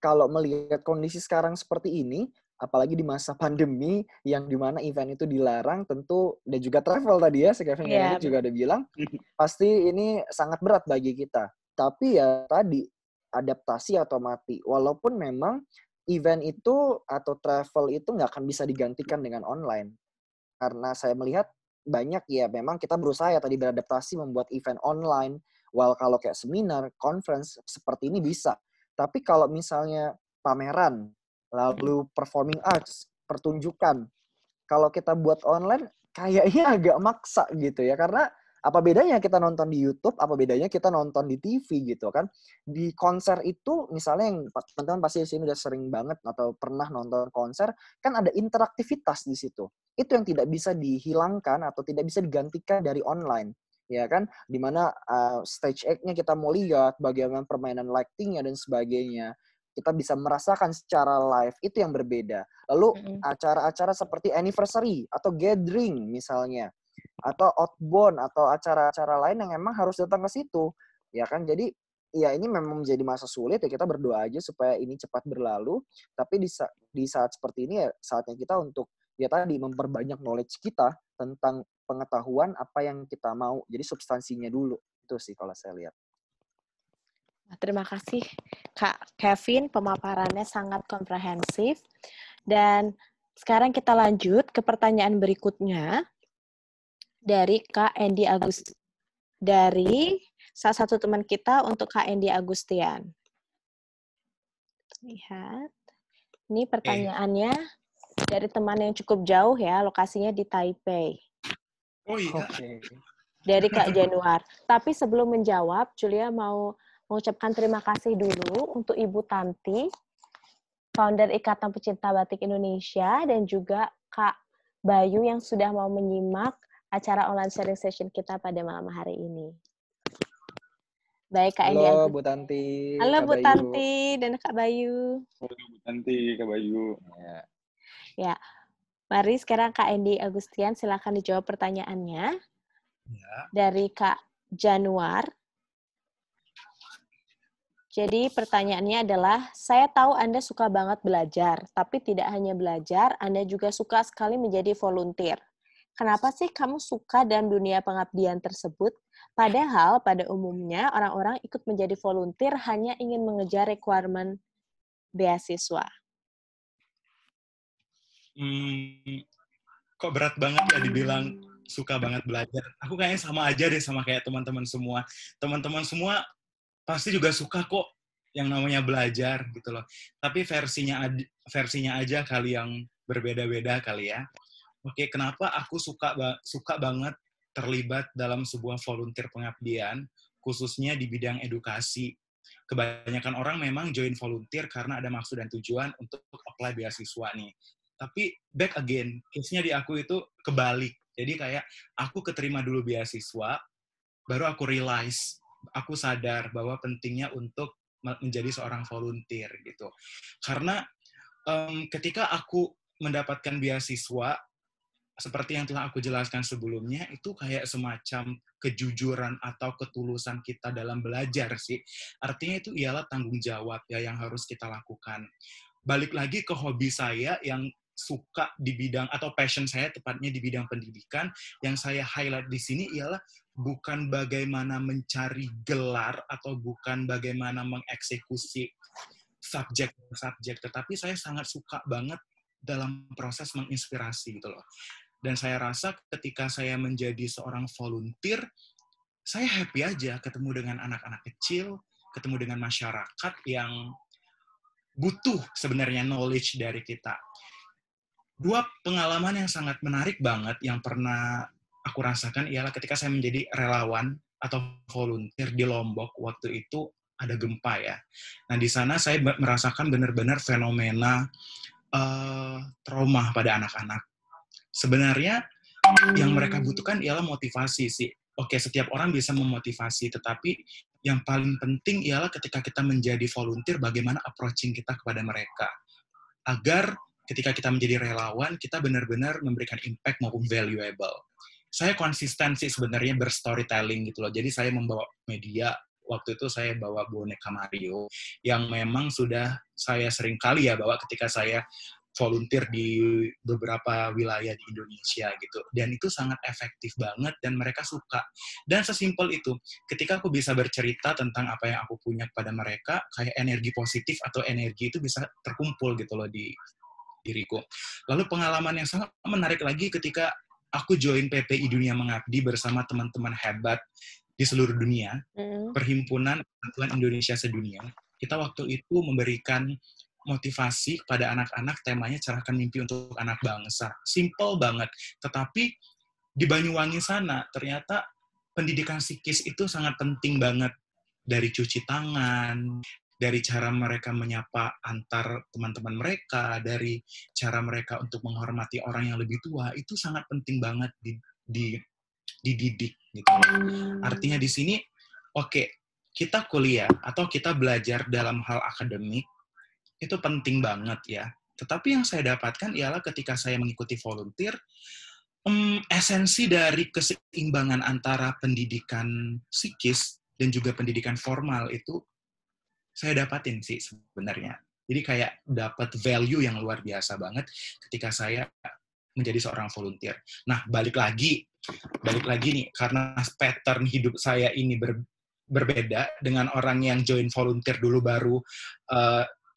kalau melihat kondisi sekarang seperti ini, apalagi di masa pandemi yang dimana event itu dilarang, tentu dan juga travel tadi ya, si Kevin Benedict juga udah bilang, pasti ini sangat berat bagi kita. Tapi ya tadi, adaptasi atau mati. Walaupun memang event itu atau travel itu nggak akan bisa digantikan dengan online. Karena saya melihat banyak ya, memang kita berusaha ya tadi beradaptasi membuat event online. While kalau kayak seminar, conference, seperti ini bisa. Tapi kalau misalnya pameran, lalu performing arts, pertunjukan, kalau kita buat online, kayaknya agak maksa gitu ya. Karena apa bedanya kita nonton di YouTube, apa bedanya kita nonton di TV gitu kan. Di konser itu, misalnya yang teman-teman pasti di sini udah sering banget atau pernah nonton konser, kan ada interaktivitas di situ. Itu yang tidak bisa dihilangkan atau tidak bisa digantikan dari online. Ya kan, dimana stage act-nya kita mau lihat, bagaimana permainan lighting-nya dan sebagainya. Kita bisa merasakan secara live, itu yang berbeda. Lalu acara-acara seperti anniversary atau gathering misalnya, atau outbound atau acara-acara lain yang emang harus datang ke situ. Ya kan, jadi ya ini memang menjadi masa sulit ya, kita berdoa aja supaya ini cepat berlalu. Tapi di saat seperti ini ya saatnya kita untuk ya tadi memperbanyak knowledge kita tentang pengetahuan apa yang kita mau. Jadi substansinya dulu. Itu sih kalau saya lihat. Terima kasih Kak Kevin, pemaparannya sangat komprehensif. Dan sekarang kita lanjut ke pertanyaan berikutnya dari Kak Andy Agust. Dari salah satu teman kita untuk Kak Andy Agustian. Lihat. Ini pertanyaannya dari teman yang cukup jauh ya, lokasinya di Taipei. Oh iya. Dari Kak Januar. Tapi sebelum menjawab, Julia mau mengucapkan terima kasih dulu untuk Ibu Tanti, founder Ikatan Pecinta Batik Indonesia, dan juga Kak Bayu yang sudah mau menyimak acara online sharing session kita pada malam hari ini. Baik, Kak Andy. Halo Bu Tanti. Halo Bu Tanti dan Kak Bayu. Halo Bu Tanti, Kak Bayu. Ya, mari sekarang Kak Andy Agustian silakan dijawab pertanyaannya. Ya. Dari Kak Januar. Jadi pertanyaannya adalah, saya tahu Anda suka banget belajar, tapi tidak hanya belajar, Anda juga suka sekali menjadi volunteer. Kenapa sih kamu suka dalam dunia pengabdian tersebut? Padahal pada umumnya orang-orang ikut menjadi volunteer hanya ingin mengejar requirement beasiswa. Kok berat banget ya dibilang suka banget belajar. Aku kayaknya sama aja deh sama kayak teman-teman semua. Teman-teman semua pasti juga suka kok yang namanya belajar gitu loh. Tapi versinya aja kali yang berbeda-beda kali ya. Oke, kenapa aku suka banget terlibat dalam sebuah volunteer pengabdian, khususnya di bidang edukasi. Kebanyakan orang memang join volunteer karena ada maksud dan tujuan untuk apply beasiswa nih. Tapi back again, case-nya di aku itu kebalik. Jadi kayak aku keterima dulu beasiswa, baru aku realize, aku sadar bahwa pentingnya untuk menjadi seorang volunteer gitu. Karena ketika aku mendapatkan beasiswa, seperti yang telah aku jelaskan sebelumnya, itu kayak semacam kejujuran atau ketulusan kita dalam belajar sih. Artinya itu ialah tanggung jawab ya yang harus kita lakukan. Balik lagi ke hobi saya yang suka di bidang, atau passion saya tepatnya di bidang pendidikan, yang saya highlight di sini ialah bukan bagaimana mencari gelar atau bukan bagaimana mengeksekusi subjek, tetapi saya sangat suka banget dalam proses menginspirasi gitu loh. Dan saya rasa ketika saya menjadi seorang volunteer, saya happy aja ketemu dengan anak-anak kecil, ketemu dengan masyarakat yang butuh sebenarnya knowledge dari kita. Dua pengalaman yang sangat menarik banget yang pernah aku rasakan ialah ketika saya menjadi relawan atau volunteer di Lombok. Waktu itu ada gempa ya. Nah, di sana saya merasakan benar-benar fenomena trauma pada anak-anak. Sebenarnya yang mereka butuhkan ialah motivasi sih. Oke, setiap orang bisa memotivasi, tetapi yang paling penting ialah ketika kita menjadi volunteer, bagaimana approaching kita kepada mereka. Agar ketika kita menjadi relawan, kita benar-benar memberikan impact maupun valuable. Saya konsisten sih sebenarnya berstorytelling gitu loh. Jadi saya membawa media. Waktu itu saya bawa boneka Mario yang memang sudah saya sering kali ya bawa ketika saya volunteer di beberapa wilayah di Indonesia gitu. Dan itu sangat efektif banget dan mereka suka. Dan sesimpel itu, ketika aku bisa bercerita tentang apa yang aku punya kepada mereka, kayak energi positif atau energi itu bisa terkumpul gitu loh di diriku. Lalu pengalaman yang sangat menarik lagi ketika aku join PPI Dunia Mengabdi bersama teman-teman hebat di seluruh dunia, Perhimpunan Persatuan Indonesia Sedunia. Kita waktu itu memberikan motivasi kepada anak-anak, temanya cerahkan mimpi untuk anak bangsa. Simple banget. Tetapi di Banyuwangi sana, ternyata pendidikan psikis itu sangat penting banget. Dari cuci tangan, dari cara mereka menyapa antar teman-teman mereka, dari cara mereka untuk menghormati orang yang lebih tua, itu sangat penting banget dididik. Gitu. Artinya di sini, oke, kita kuliah atau kita belajar dalam hal akademik, itu penting banget ya. Tetapi yang saya dapatkan ialah ketika saya mengikuti volunteer, esensi dari keseimbangan antara pendidikan psikis dan juga pendidikan formal itu saya dapatin sih sebenarnya. Jadi kayak dapat value yang luar biasa banget ketika saya menjadi seorang volunteer. Nah, balik lagi nih, karena pattern hidup saya ini berbeda dengan orang yang join volunteer dulu baru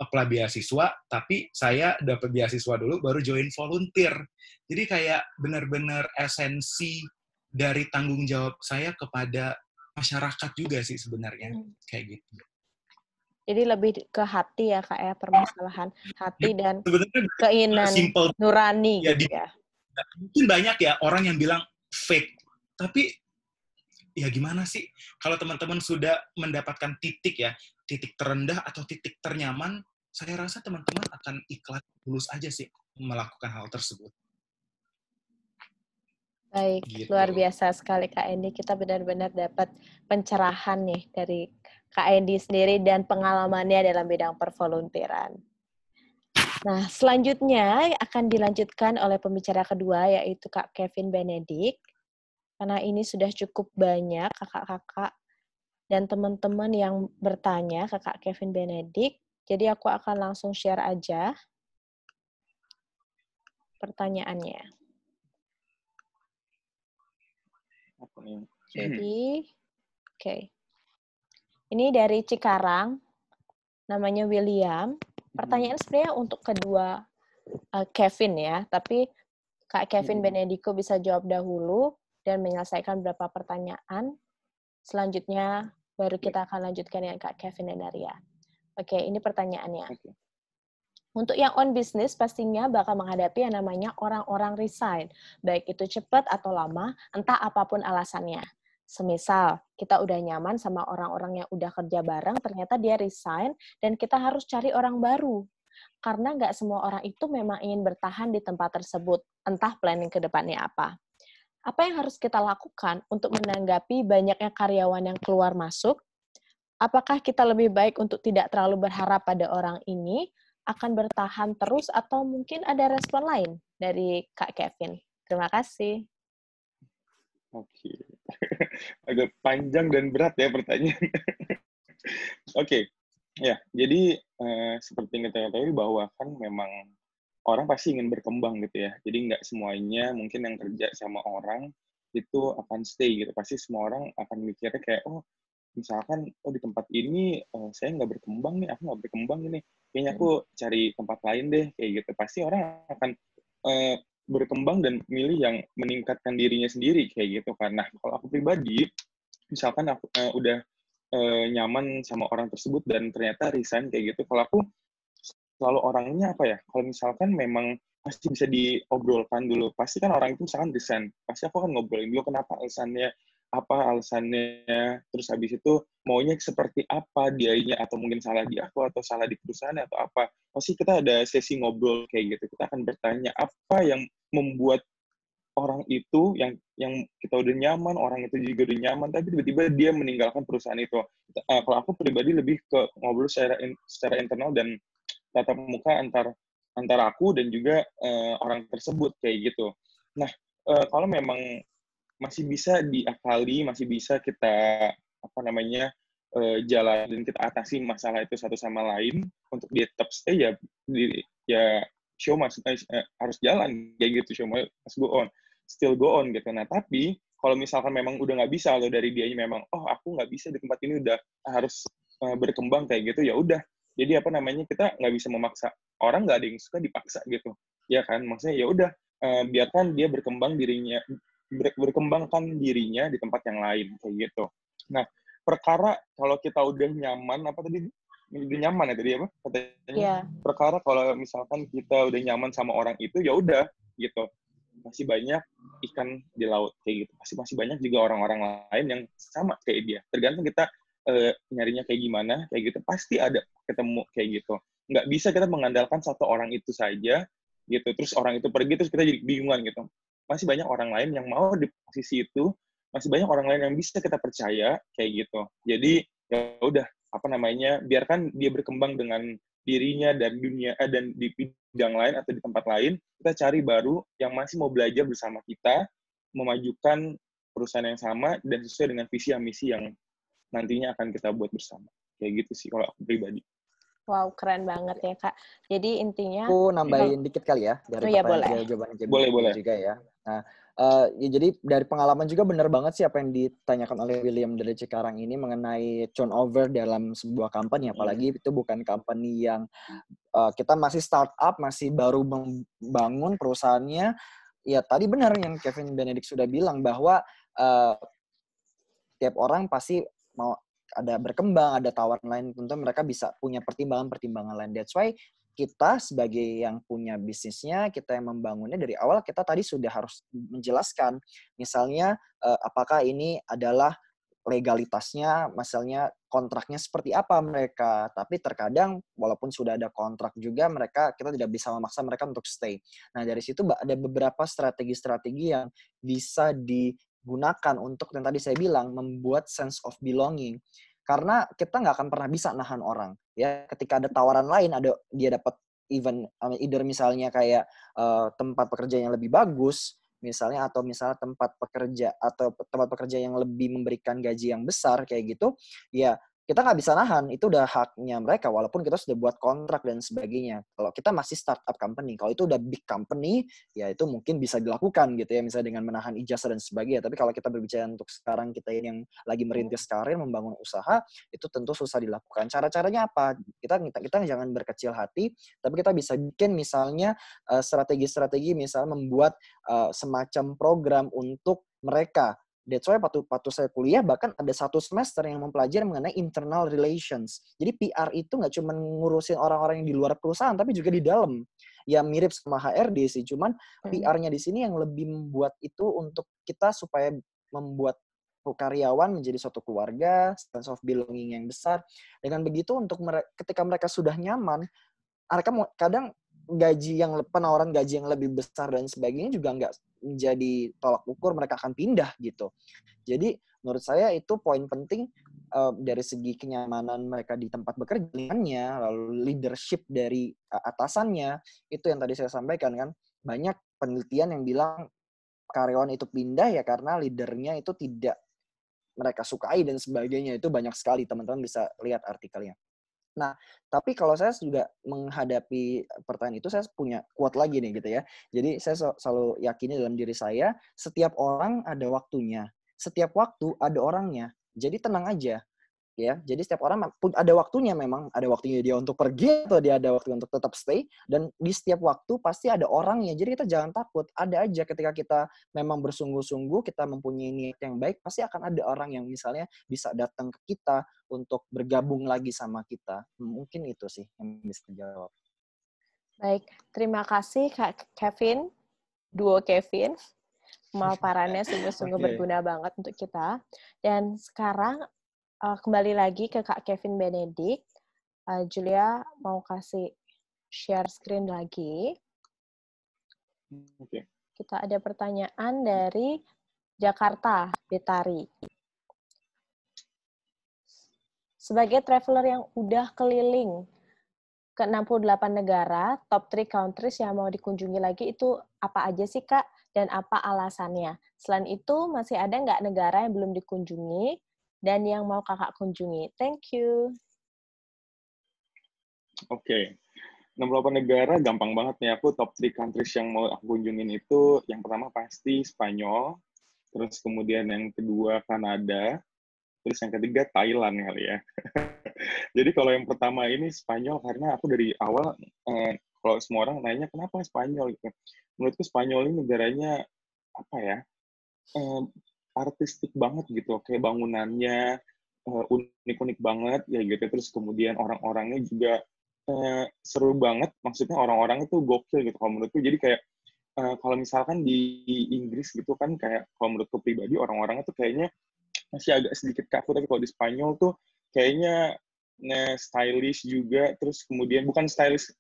apply beasiswa, tapi saya dapat beasiswa dulu baru join volunteer. Jadi kayak benar-benar esensi dari tanggung jawab saya kepada masyarakat juga sih sebenarnya, kayak gitu. Jadi lebih ke hati ya Kak ya, permasalahan hati dan keinginan nurani ya, gitu ya. Mungkin banyak ya orang yang bilang fake, tapi ya gimana sih kalau teman-teman sudah mendapatkan titik terendah atau titik ternyaman, saya rasa teman-teman akan ikhlas tulus aja sih melakukan hal tersebut. Baik, gitu. Luar biasa sekali Kak Endi. Kita benar-benar dapat pencerahan nih dari Kak Endi sendiri dan pengalamannya dalam bidang pervolunteeran. Nah, selanjutnya akan dilanjutkan oleh pembicara kedua, yaitu Kak Kevin Benedict. Karena ini sudah cukup banyak kakak-kakak dan teman-teman yang bertanya ke Kak Kevin Benedict. Jadi aku akan langsung share aja pertanyaannya. Jadi, oke. Ini dari Cikarang, namanya William. Pertanyaan sebenarnya untuk kedua Kevin ya, tapi Kak Kevin Benedico bisa jawab dahulu dan menyelesaikan beberapa pertanyaan. Selanjutnya baru kita akan lanjutkan dengan Kak Kevin dan Daria. Oke, ini pertanyaannya. Untuk yang on business pastinya bakal menghadapi yang namanya orang-orang resign, baik itu cepat atau lama, entah apapun alasannya. Semisal, kita udah nyaman sama orang-orang yang udah kerja bareng, ternyata dia resign, dan kita harus cari orang baru. Karena nggak semua orang itu memang ingin bertahan di tempat tersebut, entah planning ke depannya apa. Apa yang harus kita lakukan untuk menanggapi banyaknya karyawan yang keluar masuk? Apakah kita lebih baik untuk tidak terlalu berharap pada orang ini, akan bertahan terus, atau mungkin ada respon lain dari Kak Kevin? Terima kasih. Oke. Agak panjang dan berat ya pertanyaan. Oke. Ya, jadi seperti yang kita ketahui bahwa kan memang orang pasti ingin berkembang gitu ya. Jadi nggak semuanya mungkin yang kerja sama orang itu akan stay gitu. Pasti semua orang akan mikirnya kayak, oh misalkan, oh di tempat ini saya nggak berkembang nih, aku nggak berkembang ini. Kayaknya aku cari tempat lain deh, kayak gitu. Pasti orang akan berkembang dan milih yang meningkatkan dirinya sendiri, kayak gitu kan. Nah, kalau aku pribadi, misalkan aku udah nyaman sama orang tersebut dan ternyata resign kayak gitu, kalau aku selalu orangnya apa ya, kalau misalkan memang pasti bisa diobrolkan dulu. Pasti kan orang itu misalkan resign, pasti aku akan ngobrolin dulu kenapa alasannya, apa alasannya, terus habis itu maunya seperti apa dianya, atau mungkin salah di aku, atau salah di perusahaan, atau apa. Pasti kita ada sesi ngobrol kayak gitu. Kita akan bertanya apa yang membuat orang itu yang kita udah nyaman, orang itu juga udah nyaman, tapi tiba-tiba dia meninggalkan perusahaan itu. Kalau aku pribadi lebih ke ngobrol secara internal dan tatap muka antara aku dan juga orang tersebut kayak gitu. Nah, kalau memang masih bisa diakali, masih bisa kita apa namanya jalan dan kita atasi masalah itu satu sama lain untuk dia tetap stay ya show harus jalan kayak gitu, show must go on, still go on gitu. Nah tapi kalau misalkan memang udah nggak bisa loh dari dia memang oh aku nggak bisa di tempat ini udah harus berkembang kayak gitu, ya udah. Jadi apa namanya kita nggak bisa memaksa orang, nggak ada yang suka dipaksa gitu, ya kan? Maksudnya ya udah biarkan dia berkembangkan dirinya di tempat yang lain kayak gitu. Nah perkara kalau kita udah nyaman apa tadi udah nyaman ya tadi apa katanya? Yeah. Perkara kalau misalkan kita udah nyaman sama orang itu ya udah gitu. Masih banyak ikan di laut kayak gitu. Masih banyak juga orang-orang lain yang sama kayak dia. Tergantung kita nyarinya kayak gimana kayak gitu. Pasti ada ketemu kayak gitu. Nggak bisa kita mengandalkan satu orang itu saja gitu. Terus orang itu pergi terus kita jadi bingungan gitu. Masih banyak orang lain yang mau di posisi itu. Masih banyak orang lain yang bisa kita percaya kayak gitu. Jadi ya udah apa namanya biarkan dia berkembang dengan dirinya dan dunia dan di bidang lain atau di tempat lain, kita cari baru yang masih mau belajar bersama kita, memajukan perusahaan yang sama dan sesuai dengan visi dan misi yang nantinya akan kita buat bersama. Kayak gitu sih kalau aku pribadi. Wow, keren banget ya, Kak. Jadi intinya... Aku nambahin dikit kali ya, dari jawaban boleh. juga ya. Nah, ya jadi dari pengalaman juga benar banget sih apa yang ditanyakan oleh William dari Cikarang ini mengenai turnover dalam sebuah company, apalagi itu bukan company yang kita masih startup, masih baru membangun perusahaannya. Ya tadi benar yang Kevin Benedict sudah bilang bahwa tiap orang pasti mau ada berkembang, ada tawaran lain, tentu mereka bisa punya pertimbangan-pertimbangan lain. That's why kita sebagai yang punya bisnisnya, kita yang membangunnya dari awal, kita tadi sudah harus menjelaskan. Misalnya, apakah ini adalah legalitasnya, misalnya kontraknya seperti apa mereka. Tapi terkadang, walaupun sudah ada kontrak juga, kita tidak bisa memaksa mereka untuk stay. Nah, dari situ ada beberapa strategi-strategi yang bisa digunakan untuk yang tadi saya bilang membuat sense of belonging, karena kita nggak akan pernah bisa nahan orang ya. Ketika ada tawaran lain, dia dapat either misalnya kayak tempat pekerja yang lebih bagus misalnya, atau misalnya tempat pekerja yang lebih memberikan gaji yang besar kayak gitu, ya kita nggak bisa nahan, itu udah haknya mereka walaupun kita sudah buat kontrak dan sebagainya. Kalau kita masih startup company, kalau itu udah big company, ya itu mungkin bisa dilakukan gitu ya, misalnya dengan menahan ijazah dan sebagainya. Tapi kalau kita berbicara untuk sekarang, kita ini yang lagi merintis karir, membangun usaha, itu tentu susah dilakukan. Cara-caranya apa? Kita jangan berkecil hati, tapi kita bisa bikin misalnya strategi-strategi, misalnya membuat semacam program untuk mereka. That's why waktu saya kuliah bahkan ada 1 semester yang mempelajari mengenai internal relations. Jadi PR itu nggak cuma ngurusin orang-orang yang di luar perusahaan, tapi juga di dalam. Ya mirip sama HRD sih, cuman PR-nya di sini yang lebih membuat itu untuk kita supaya membuat karyawan menjadi suatu keluarga, sense of belonging yang besar. Dengan begitu ketika mereka sudah nyaman, mereka kadang penawaran gaji yang lebih besar dan sebagainya juga nggak menjadi tolak ukur mereka akan pindah gitu. Jadi menurut saya itu poin penting dari segi kenyamanan mereka di tempat bekerjanya, lalu leadership dari atasannya, itu yang tadi saya sampaikan kan. Banyak penelitian yang bilang karyawan itu pindah ya karena leadernya itu tidak mereka sukai dan sebagainya. Itu banyak sekali, teman-teman bisa lihat artikelnya. Nah, tapi kalau saya juga menghadapi pertanyaan itu, saya punya quote lagi nih gitu ya. Jadi saya selalu yakini dalam diri saya, setiap orang ada waktunya. Setiap waktu ada orangnya. Jadi tenang aja. Ya, jadi setiap orang ada waktunya, memang ada waktunya dia untuk pergi atau dia ada waktu untuk tetap stay, dan di setiap waktu pasti ada orangnya. Jadi kita jangan takut, ada aja ketika kita memang bersungguh-sungguh, kita mempunyai niat yang baik, pasti akan ada orang yang misalnya bisa datang ke kita untuk bergabung lagi sama kita. Mungkin itu sih yang bisa jawab. Baik, terima kasih Kak Kevin, duo Kevin. Pemaparannya sungguh-sungguh berguna banget untuk kita. Dan sekarang kembali lagi ke Kak Kevin Benedict. Julia mau kasih share screen lagi. Oke. Kita ada pertanyaan dari Jakarta, Betari. Sebagai traveler yang udah keliling ke 68 negara, top 3 countries yang mau dikunjungi lagi itu apa aja sih, Kak? Dan apa alasannya? Selain itu, masih ada nggak negara yang belum dikunjungi dan yang mau Kakak kunjungi? Thank you. Oke. 68 negara gampang banget nih. Aku top 3 countries yang mau aku kunjungin itu, yang pertama pasti Spanyol, terus kemudian yang kedua Kanada, terus yang ketiga Thailand kali ya. Jadi kalau yang pertama ini Spanyol, karena aku dari awal, kalau semua orang nanya kenapa Spanyol gitu. Menurutku Spanyol ini negaranya apa ya, artistik banget gitu, kayak bangunannya unik-unik banget ya gitu. Terus kemudian orang-orangnya juga seru banget, maksudnya orang-orangnya tuh gokil gitu kalau menurutku. Jadi kayak kalau misalkan di Inggris gitu kan, kayak kalau menurutku pribadi orang-orangnya tuh kayaknya masih agak sedikit kaku, tapi kalau di Spanyol tuh kayaknya stylish juga. Terus kemudian bukan stylish,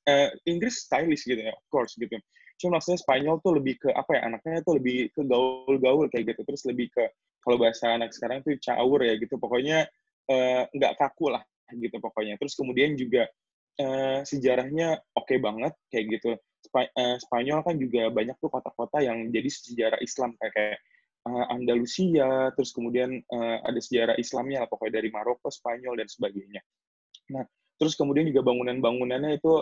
Inggris stylish gitu ya, of course gitu. Cuma maksudnya Spanyol tuh lebih ke apa ya, anaknya tuh lebih ke gaul-gaul kayak gitu. Terus lebih ke, kalau bahasa anak sekarang tuh caur ya gitu. Pokoknya nggak kaku lah gitu pokoknya. Terus kemudian juga sejarahnya oke banget kayak gitu. Spanyol kan juga banyak tuh kota-kota yang jadi sejarah Islam, kayak Andalusia, terus kemudian ada sejarah Islamnya lah, pokoknya dari Maroko, Spanyol, dan sebagainya. Nah, terus kemudian juga bangunan-bangunannya itu,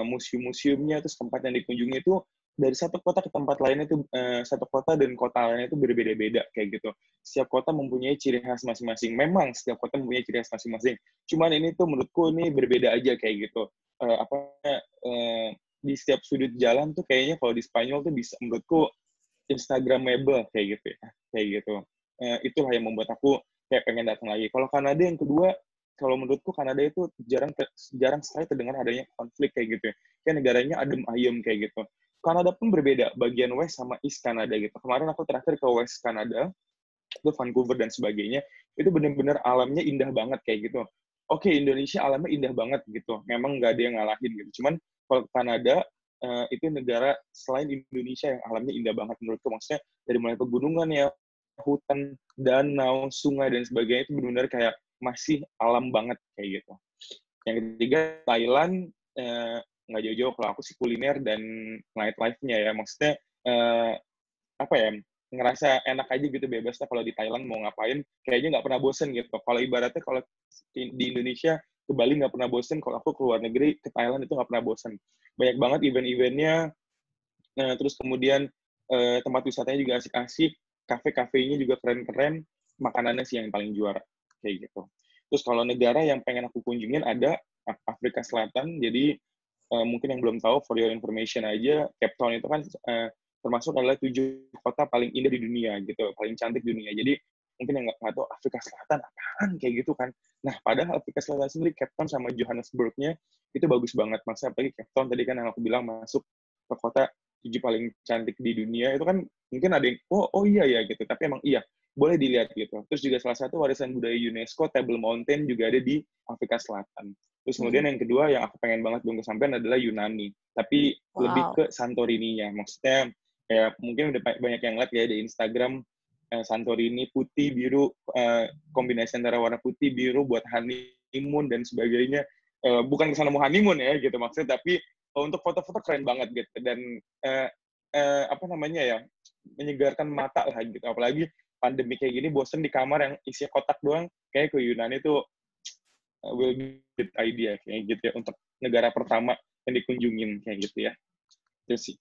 museum-museumnya, terus tempat yang dikunjungi itu dari satu kota ke tempat lainnya itu, satu kota dan kota lainnya itu berbeda-beda kayak gitu. Setiap kota mempunyai ciri khas masing-masing. Memang setiap kota mempunyai ciri khas masing-masing. Cuman ini tuh menurutku ini berbeda aja kayak gitu. Di setiap sudut jalan tuh kayaknya kalau di Spanyol tuh bisa, menurutku Instagramable kayak gitu ya, kayak gitu. Itulah yang membuat aku kayak pengen datang lagi. Kalau Kanada yang kedua, kalau menurutku Kanada itu jarang sekali terdengar adanya konflik kayak gitu ya. Kayak negaranya adem ayem kayak gitu. Kanada pun berbeda, bagian West sama East Kanada gitu. Kemarin aku terakhir ke West Kanada, itu Vancouver dan sebagainya, itu benar-benar alamnya indah banget kayak gitu. Oke, Indonesia alamnya indah banget gitu. Memang nggak ada yang ngalahin gitu. Cuman kalau Kanada, itu negara selain Indonesia yang alamnya indah banget menurutku. Maksudnya dari mulai pegunungan ya, hutan, danau, sungai, dan sebagainya, itu benar-benar kayak masih alam banget kayak gitu. Yang ketiga, Thailand, nggak jauh-jauh kalau aku sih kuliner dan nightlife-nya ya. Maksudnya, apa ya, ngerasa enak aja gitu, bebas lah kalau di Thailand mau ngapain, kayaknya nggak pernah bosen gitu. Kalau ibaratnya kalau di Indonesia, ke Bali nggak pernah bosen, kalau aku keluar negeri, ke Thailand itu nggak pernah bosen. Banyak banget event-eventnya, terus kemudian tempat wisatanya juga asik-asik, kafe-kafenya juga keren-keren, makanannya sih yang paling juara, kayak gitu. Terus kalau negara yang pengen aku kunjungin ada Afrika Selatan, jadi mungkin yang belum tahu, for your information aja, Cape Town itu kan termasuk adalah 7 kota paling indah di dunia gitu, paling cantik di dunia. Jadi mungkin yang nggak tahu Afrika Selatan apaan kayak gitu kan. Nah, padahal Afrika Selatan sendiri, Cape Town sama Johannesburg-nya itu bagus banget. Maksudnya apalagi Cape Town tadi kan yang aku bilang masuk ke kota 7 paling cantik di dunia, itu kan mungkin ada yang, oh iya ya gitu, tapi emang iya, boleh dilihat gitu. Terus juga salah satu warisan budaya UNESCO, Table Mountain juga ada di Afrika Selatan. Terus kemudian yang kedua yang aku pengen banget belum kesampaian adalah Yunani, tapi lebih ke Santorini-nya. Maksudnya ya mungkin udah banyak yang lihat ya di Instagram, Santorini putih biru, kombinasi antara warna putih biru buat honeymoon dan sebagainya. Bukan kesana mau honeymoon ya gitu maksudnya, tapi untuk foto-foto keren banget gitu. Dan apa namanya ya, menyegarkan mata lah gitu. Apalagi pandemi kayak gini, bosen di kamar yang isi kotak doang, kayak ke Yunani tuh will be good idea kayak gitu ya, untuk negara pertama yang dikunjungin kayak gitu ya. Itu sih.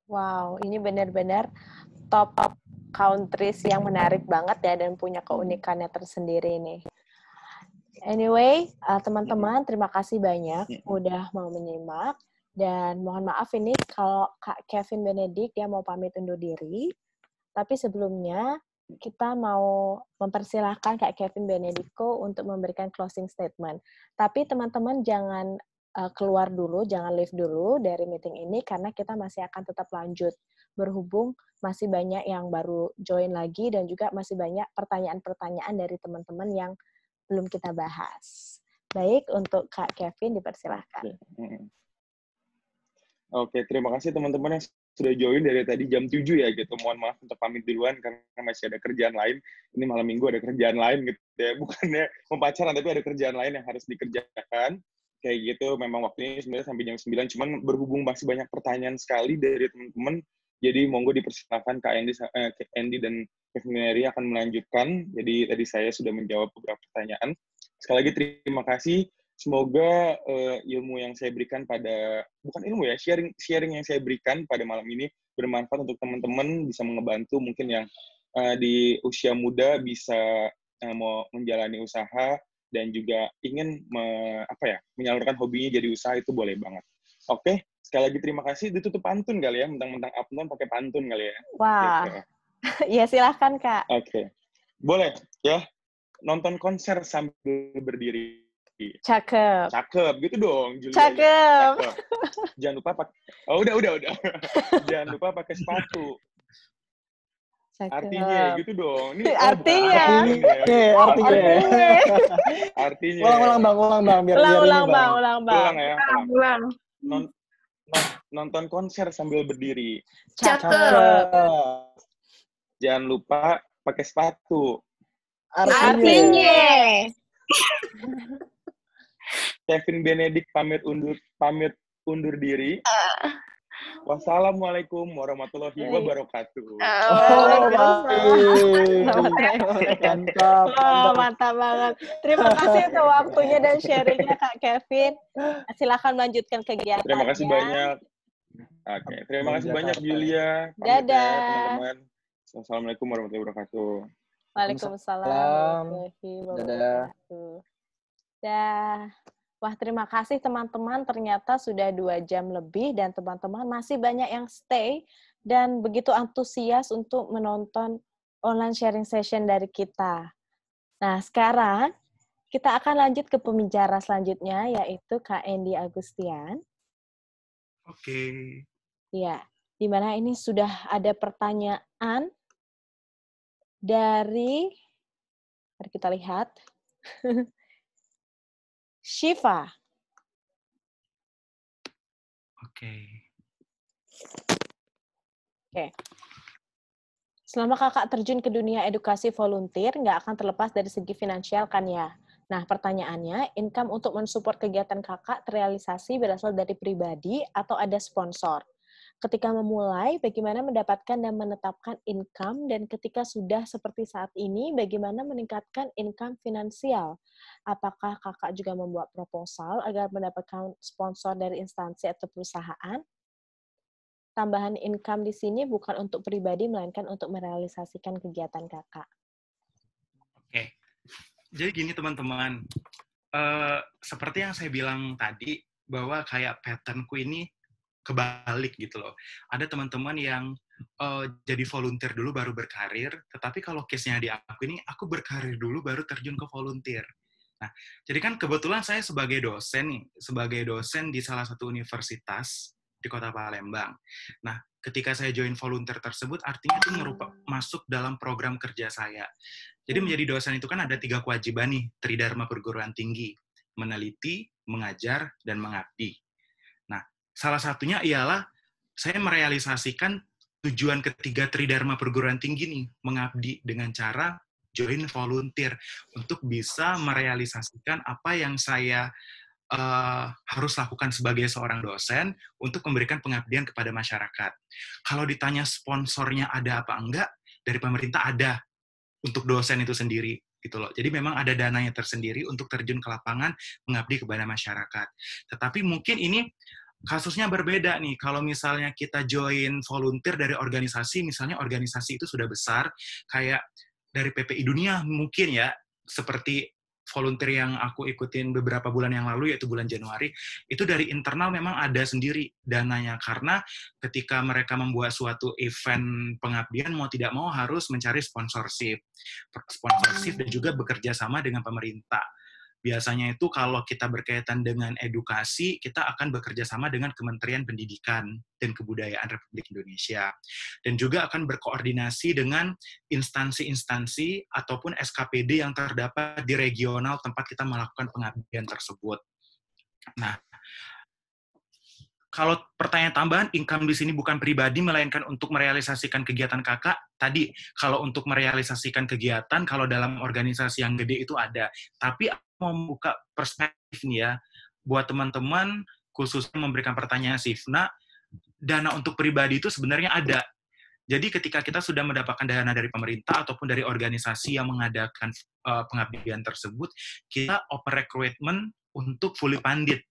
Wow, ini benar-benar top countries yang menarik banget ya dan punya keunikannya tersendiri nih. Anyway, teman-teman, terima kasih banyak udah mau menyimak. Dan mohon maaf ini kalau Kak Kevin Benedict dia mau pamit undur diri. Tapi sebelumnya, kita mau mempersilahkan Kak Kevin Benedictco untuk memberikan closing statement. Tapi teman-teman jangan keluar dulu, jangan leave dulu dari meeting ini, karena kita masih akan tetap lanjut. Berhubung masih banyak yang baru join lagi, dan juga masih banyak pertanyaan-pertanyaan dari teman-teman yang belum kita bahas. Baik, untuk Kak Kevin dipersilahkan. Oke, terima kasih teman-teman yang sudah join dari tadi jam 7 ya gitu. Mohon maaf untuk pamit duluan karena masih ada kerjaan lain. Ini malam minggu ada kerjaan lain gitu ya. Bukannya mau pacaran, tapi ada kerjaan lain yang harus dikerjakan. Kayak gitu, memang waktunya sebenarnya sampai jam 9. Cuman berhubung masih banyak pertanyaan sekali dari teman-teman, jadi monggo dipersilakan Kak Andy dan Kevin Mary akan melanjutkan. Jadi tadi saya sudah menjawab beberapa pertanyaan. Sekali lagi terima kasih. Semoga ilmu yang saya berikan bukan ilmu ya, sharing yang saya berikan pada malam ini bermanfaat untuk teman-teman, bisa mengebantu mungkin yang di usia muda bisa mau menjalani usaha dan juga ingin menyalurkan hobinya jadi usaha, itu boleh banget. Oke, sekali lagi terima kasih. Ditutup pantun kali ya, mentang-mentang upload pakai pantun kali ya. Wah, gitu. Ya silahkan Kak. Oke, boleh ya. Nonton konser sambil berdiri. Cakep. Cakep, gitu dong, Julia. Cakep. Jangan lupa pakai. Oh, udah. Jangan lupa pakai sepatu. Cakep. Artinya gitu dong. Ini artinya. Artinya. Ulang bang, biar ulang bang. Ulang ya. Ulang. Nonton konser sambil berdiri. Cakep. Jangan lupa pakai sepatu. Artinya. Kevin Benedict pamit undur diri. Wassalamualaikum warahmatullahi wabarakatuh. Mantap banget. Terima kasih untuk waktunya dan sharingnya Kak Kevin. Silakan melanjutkan kegiatannya. Terima kasih banyak. Oke, terima kasih banyak Julia. Dadah. Ya, teman-teman. Assalamualaikum warahmatullahi wabarakatuh. Waalaikumsalam warahmatullahi wabarakatuh. Dah. Wah, terima kasih teman-teman. Ternyata sudah 2 jam lebih dan teman-teman masih banyak yang stay dan begitu antusias untuk menonton online sharing session dari kita. Nah, sekarang kita akan lanjut ke pembicara selanjutnya, yaitu Kak Andy Agustian. Oke. Ya, di mana ini sudah ada pertanyaan dari, mari kita lihat, Shiva. Oke. Selama kakak terjun ke dunia edukasi volunteer, nggak akan terlepas dari segi finansial kan ya? Nah, pertanyaannya, income untuk mensupport kegiatan kakak terrealisasi berasal dari pribadi atau ada sponsor? Ketika memulai, bagaimana mendapatkan dan menetapkan income, dan ketika sudah seperti saat ini, bagaimana meningkatkan income finansial? Apakah kakak juga membuat proposal agar mendapatkan sponsor dari instansi atau perusahaan? Tambahan income di sini bukan untuk pribadi, melainkan untuk merealisasikan kegiatan kakak. Oke. Jadi gini teman-teman, seperti yang saya bilang tadi, bahwa kayak patternku ini kebalik gitu loh. Ada teman-teman yang jadi volunteer dulu baru berkarir, tetapi kalau case-nya di aku ini, aku berkarir dulu baru terjun ke volunteer. Nah, jadi kan kebetulan saya sebagai dosen di salah satu universitas di Kota Palembang. Nah, ketika saya join volunteer tersebut, artinya itu masuk dalam program kerja saya. Jadi menjadi dosen itu kan ada 3 kewajiban nih, Tridharma perguruan tinggi, meneliti, mengajar, dan mengabdi. Nah, salah satunya ialah saya merealisasikan tujuan ketiga Tridharma perguruan tinggi nih, mengabdi dengan cara join volunteer untuk bisa merealisasikan apa yang saya harus lakukan sebagai seorang dosen untuk memberikan pengabdian kepada masyarakat. Kalau ditanya sponsornya ada apa enggak, dari pemerintah ada untuk dosen itu sendiri gitu loh. Jadi memang ada dananya tersendiri untuk terjun ke lapangan mengabdi kepada masyarakat. Tetapi mungkin ini kasusnya berbeda nih. Kalau misalnya kita join volunteer dari organisasi, misalnya organisasi itu sudah besar, kayak dari PPI Dunia mungkin ya, seperti volunteer yang aku ikutin beberapa bulan yang lalu, yaitu bulan Januari, itu dari internal memang ada sendiri dananya, karena ketika mereka membuat suatu event pengabdian, mau tidak mau harus mencari sponsorship dan juga bekerja sama dengan pemerintah. Biasanya itu kalau kita berkaitan dengan edukasi, kita akan bekerja sama dengan Kementerian Pendidikan dan Kebudayaan Republik Indonesia. Dan juga akan berkoordinasi dengan instansi-instansi ataupun SKPD yang terdapat di regional tempat kita melakukan pengabdian tersebut. Nah, kalau pertanyaan tambahan, income di sini bukan pribadi, melainkan untuk merealisasikan kegiatan kakak. Tadi, kalau untuk merealisasikan kegiatan, kalau dalam organisasi yang gede itu ada. Tapi mau membuka perspektif nih ya, buat teman-teman, khususnya memberikan pertanyaan Sifna, dana untuk pribadi itu sebenarnya ada. Jadi ketika kita sudah mendapatkan dana dari pemerintah ataupun dari organisasi yang mengadakan pengabdian tersebut, kita open recruitment untuk fully funded.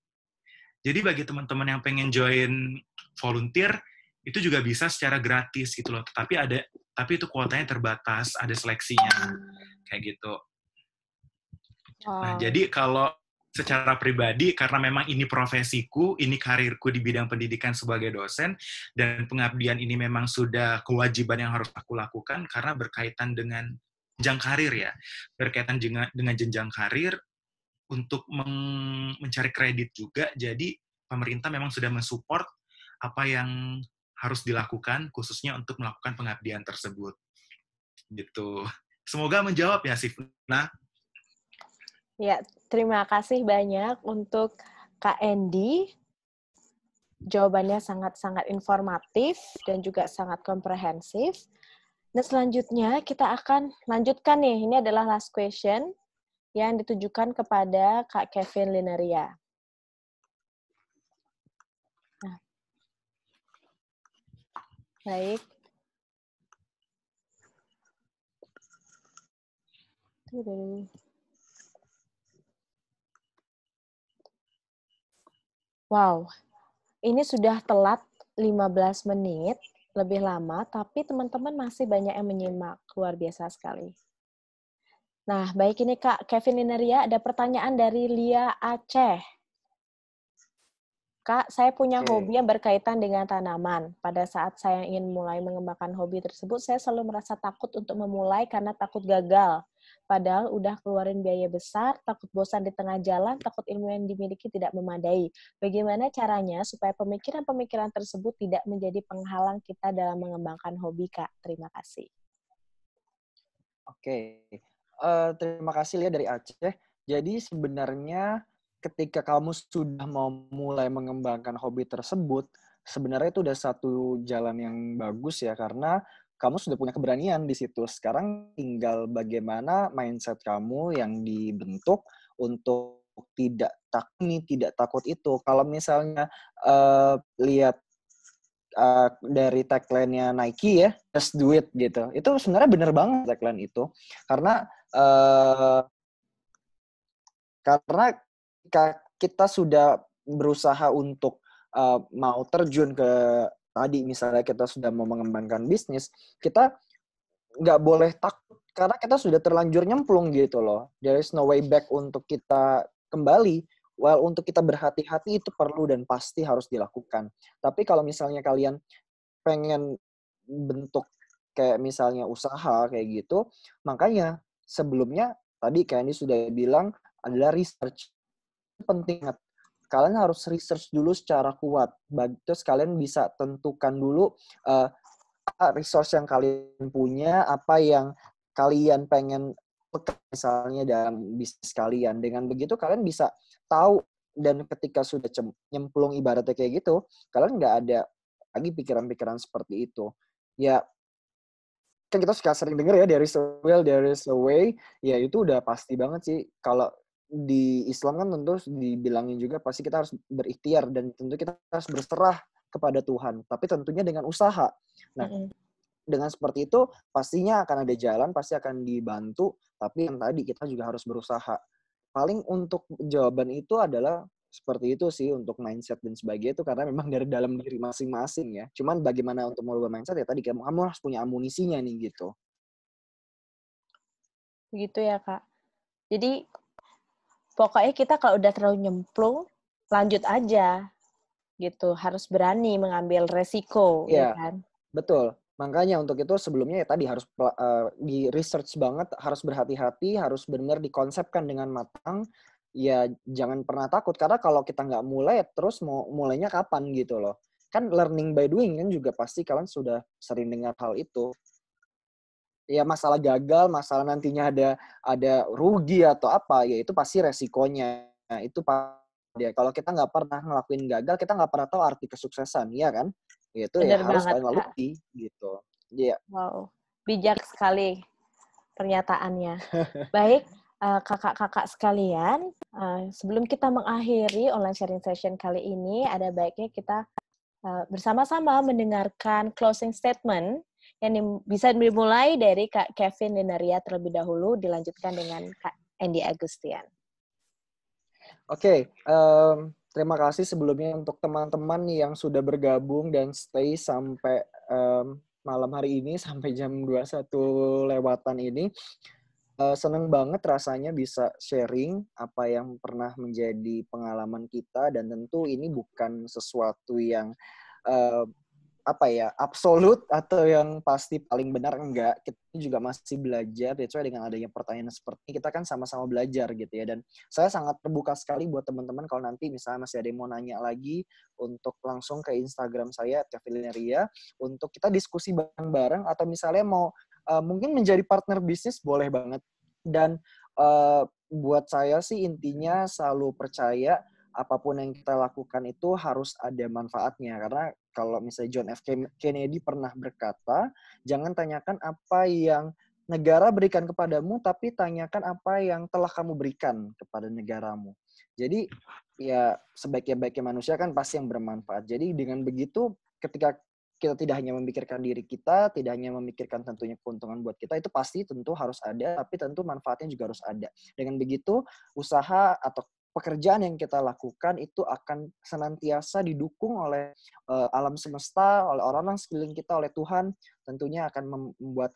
Jadi bagi teman-teman yang pengen join volunteer, itu juga bisa secara gratis gitu loh. Tapi itu kuotanya terbatas, ada seleksinya kayak gitu. Nah, jadi kalau secara pribadi, karena memang ini profesiku, ini karirku di bidang pendidikan sebagai dosen, dan pengabdian ini memang sudah kewajiban yang harus aku lakukan karena berkaitan dengan jenjang karir ya, berkaitan dengan jenjang karir untuk mencari kredit juga. Jadi pemerintah memang sudah mensupport apa yang harus dilakukan, khususnya untuk melakukan pengabdian tersebut. Gitu. Semoga menjawab ya, Sifna. Ya, terima kasih banyak untuk Kak Andy. Jawabannya sangat-sangat informatif dan juga sangat komprehensif. Dan selanjutnya kita akan lanjutkan nih, ini adalah last question yang ditujukan kepada Kak Kevin Lineria. Nah. Baik. Wow, ini sudah telat 15 menit, lebih lama, tapi teman-teman masih banyak yang menyimak. Luar biasa sekali. Nah, baik ini Kak Kevin Lineria, ada pertanyaan dari Lia Aceh. Kak, saya punya hobi yang berkaitan dengan tanaman. Pada saat saya ingin mulai mengembangkan hobi tersebut, saya selalu merasa takut untuk memulai karena takut gagal. Padahal udah keluarin biaya besar, takut bosan di tengah jalan, takut ilmu yang dimiliki tidak memadai. Bagaimana caranya supaya pemikiran-pemikiran tersebut tidak menjadi penghalang kita dalam mengembangkan hobi, Kak? Terima kasih. Oke. Terima kasih Lia dari Aceh. Jadi sebenarnya ketika kamu sudah mau mulai mengembangkan hobi tersebut, sebenarnya itu udah satu jalan yang bagus ya, karena kamu sudah punya keberanian di situ. Sekarang tinggal bagaimana mindset kamu yang dibentuk untuk tidak takut itu. Kalau misalnya lihat dari tagline-nya Nike ya, just do it gitu. Itu sebenarnya benar banget tagline itu. Karena kita sudah berusaha untuk mau terjun ke tadi, misalnya kita sudah mau mengembangkan bisnis, kita nggak boleh takut karena kita sudah terlanjur nyemplung gitu loh. There is no way back untuk kita kembali. Well, untuk kita berhati-hati itu perlu dan pasti harus dilakukan. Tapi kalau misalnya kalian pengen bentuk kayak misalnya usaha kayak gitu, makanya sebelumnya tadi Candy sudah bilang adalah research. Penting. Kalian harus research dulu secara kuat. Terus kalian bisa tentukan dulu resource yang kalian punya, apa yang kalian pengen misalnya dalam bisnis kalian. Dengan begitu kalian bisa tahu, dan ketika sudah nyemplung ibaratnya kayak gitu, kalian nggak ada lagi pikiran-pikiran seperti itu. Ya, kan kita suka sering denger ya, there is a will, there is a way. Ya itu udah pasti banget sih. Kalau di Islam kan tentu dibilangin juga pasti kita harus berikhtiar dan tentu kita harus berserah kepada Tuhan. Tapi tentunya dengan usaha. Nah, dengan seperti itu pastinya akan ada jalan, pasti akan dibantu. Tapi yang tadi kita juga harus berusaha. Paling untuk jawaban itu adalah seperti itu sih untuk mindset dan sebagainya itu karena memang dari dalam diri masing-masing ya. Cuman bagaimana untuk merubah mindset ya tadi kamu harus punya amunisinya nih gitu. Gitu ya, Kak. Jadi pokoknya kita kalau udah terlalu nyemplung, lanjut aja. Gitu, harus berani mengambil resiko, ya kan? Betul. Makanya untuk itu sebelumnya ya tadi harus di research banget, harus berhati-hati, harus benar dikonsepkan dengan matang. Ya jangan pernah takut karena kalau kita nggak mulai terus mau mulainya kapan gitu loh. Kan learning by doing kan juga pasti kalian sudah sering dengar hal itu. Ya masalah gagal, masalah nantinya ada rugi atau apa, ya itu pasti resikonya. Nah, itu ya kalau kita nggak pernah ngelakuin gagal, kita nggak pernah tahu arti kesuksesan, ya kan? Itu ya Bener harus banget, kalian lalui gitu. Iya. Yeah. Wow, bijak sekali pernyataannya. Baik, kakak-kakak sekalian, sebelum kita mengakhiri online sharing session kali ini, ada baiknya kita bersama-sama mendengarkan closing statement yang bisa dimulai dari Kak Kevin Lenaria terlebih dahulu, dilanjutkan dengan Kak Andy Agustian. Oke, terima kasih sebelumnya untuk teman-teman yang sudah bergabung dan stay sampai malam hari ini, sampai jam 21 lewatan ini. Seneng banget rasanya bisa sharing apa yang pernah menjadi pengalaman kita, dan tentu ini bukan sesuatu yang absolut atau yang pasti paling benar, enggak. Kita juga masih belajar, that's why dengan adanya pertanyaan seperti ini kita kan sama-sama belajar gitu ya. Dan saya sangat terbuka sekali buat teman-teman kalau nanti misalnya masih ada yang mau nanya lagi, untuk langsung ke Instagram saya @kevilenaria untuk kita diskusi bareng-bareng, atau misalnya mau mungkin menjadi partner bisnis, boleh banget. Dan buat saya sih intinya selalu percaya apapun yang kita lakukan itu harus ada manfaatnya. Karena kalau misalnya John F. Kennedy pernah berkata, jangan tanyakan apa yang negara berikan kepadamu, tapi tanyakan apa yang telah kamu berikan kepada negaramu. Jadi ya sebaik-baiknya manusia kan pasti yang bermanfaat. Jadi dengan begitu ketika kita tidak hanya memikirkan diri kita, tidak hanya memikirkan tentunya keuntungan buat kita, itu pasti tentu harus ada, tapi tentu manfaatnya juga harus ada. Dengan begitu, usaha atau pekerjaan yang kita lakukan itu akan senantiasa didukung oleh alam semesta, oleh orang-orang sekeliling kita, oleh Tuhan, tentunya akan membuat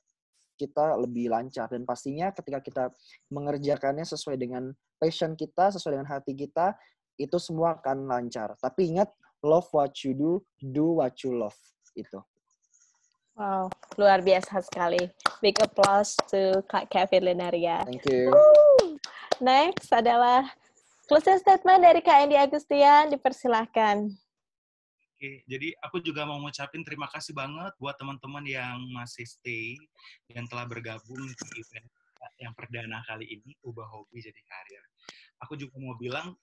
kita lebih lancar. Dan pastinya ketika kita mengerjakannya sesuai dengan passion kita, sesuai dengan hati kita, itu semua akan lancar. Tapi ingat, love what you do what you love. Itu. Wow, luar biasa sekali. Big applause to Kak Kevin Lenaria. Thank you. Next adalah closing statement dari Kak Andy Agustian, dipersilahkan. Oke, jadi aku juga mau ngucapin terima kasih banget buat teman-teman yang masih stay dan telah bergabung di event yang perdana kali ini, Ubah Hobi Jadi Karir. Aku juga mau bilang,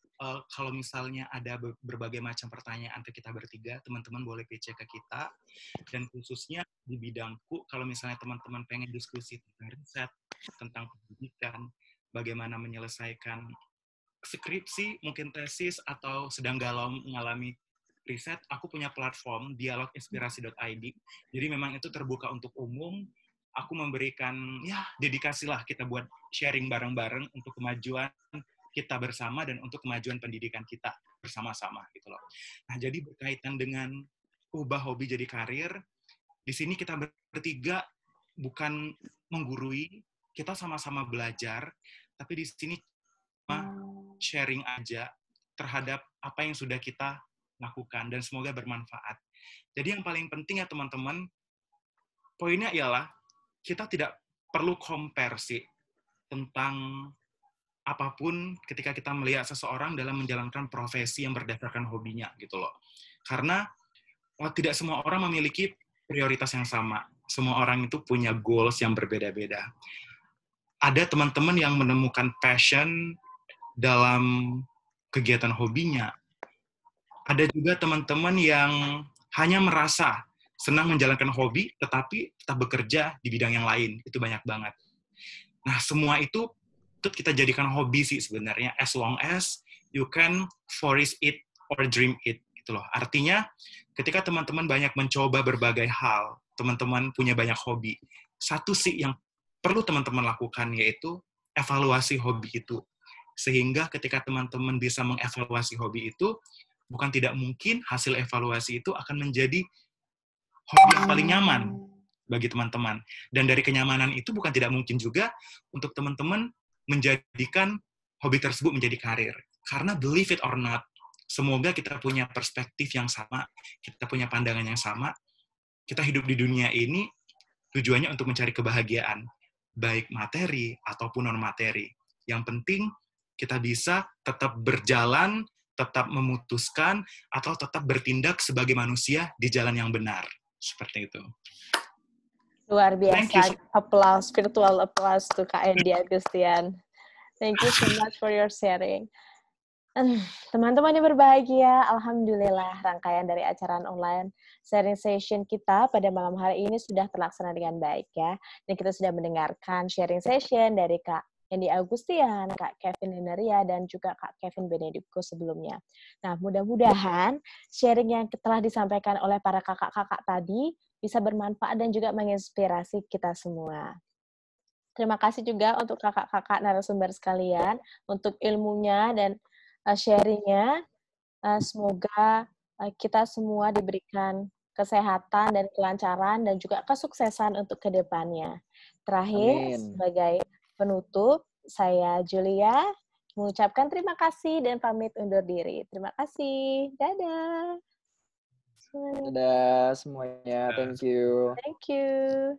kalau misalnya ada berbagai macam pertanyaan ke kita bertiga, teman-teman boleh PC ke kita. Dan khususnya di bidangku, kalau misalnya teman-teman pengen diskusi tentang riset, tentang pendidikan, bagaimana menyelesaikan skripsi, mungkin tesis, atau sedang galau mengalami riset, aku punya platform dialoginspirasi.id. Jadi memang itu terbuka untuk umum. Aku memberikan, dedikasilah kita buat sharing bareng-bareng untuk kemajuan kita bersama dan untuk kemajuan pendidikan kita bersama-sama gitu loh. Nah, jadi berkaitan dengan ubah hobi jadi karir, di sini kita bertiga bukan menggurui, kita sama-sama belajar, tapi di sini sharing aja terhadap apa yang sudah kita lakukan dan semoga bermanfaat. Jadi yang paling penting ya teman-teman, poinnya ialah kita tidak perlu compare sih tentang apapun ketika kita melihat seseorang dalam menjalankan profesi yang berdasarkan hobinya gitu loh. Karena tidak semua orang memiliki prioritas yang sama. Semua orang itu punya goals yang berbeda-beda. Ada teman-teman yang menemukan passion dalam kegiatan hobinya. Ada juga teman-teman yang hanya merasa senang menjalankan hobi, tetapi tetap bekerja di bidang yang lain. Itu banyak banget. Nah, semua itu patut kita jadikan hobi sih sebenarnya, as long as you can flourish it or dream it gitu loh. Artinya ketika teman-teman banyak mencoba berbagai hal, teman-teman punya banyak hobi, satu sih yang perlu teman-teman lakukan yaitu evaluasi hobi itu. Sehingga ketika teman-teman bisa mengevaluasi hobi itu, bukan tidak mungkin hasil evaluasi itu akan menjadi hobi yang paling nyaman bagi teman-teman. Dan dari kenyamanan itu bukan tidak mungkin juga untuk teman-teman menjadikan hobi tersebut menjadi karir. Karena believe it or not, semoga kita punya perspektif yang sama, kita punya pandangan yang sama. Kita hidup di dunia ini tujuannya untuk mencari kebahagiaan, baik materi ataupun non-materi. Yang penting kita bisa tetap berjalan, tetap memutuskan, atau tetap bertindak sebagai manusia di jalan yang benar. Seperti itu. Luar biasa. Applause, virtual applause to Kak Andy Agustian. Thank you so much for your sharing. Teman-teman yang berbahagia, alhamdulillah rangkaian dari acara online sharing session kita pada malam hari ini sudah terlaksana dengan baik ya. Dan kita sudah mendengarkan sharing session dari Kak Andy Agustian, Kak Kevin Heneria, dan juga Kak Kevin Benedikto sebelumnya. Nah, mudah-mudahan sharing yang telah disampaikan oleh para kakak-kakak tadi bisa bermanfaat dan juga menginspirasi kita semua. Terima kasih juga untuk kakak-kakak narasumber sekalian, untuk ilmunya dan sharing-nya. Semoga kita semua diberikan kesehatan dan kelancaran dan juga kesuksesan untuk ke depannya. Terakhir, sebagai penutup, saya Julia mengucapkan terima kasih dan pamit undur diri. Terima kasih. Dadah. Dadah semuanya. Thank you. Thank you.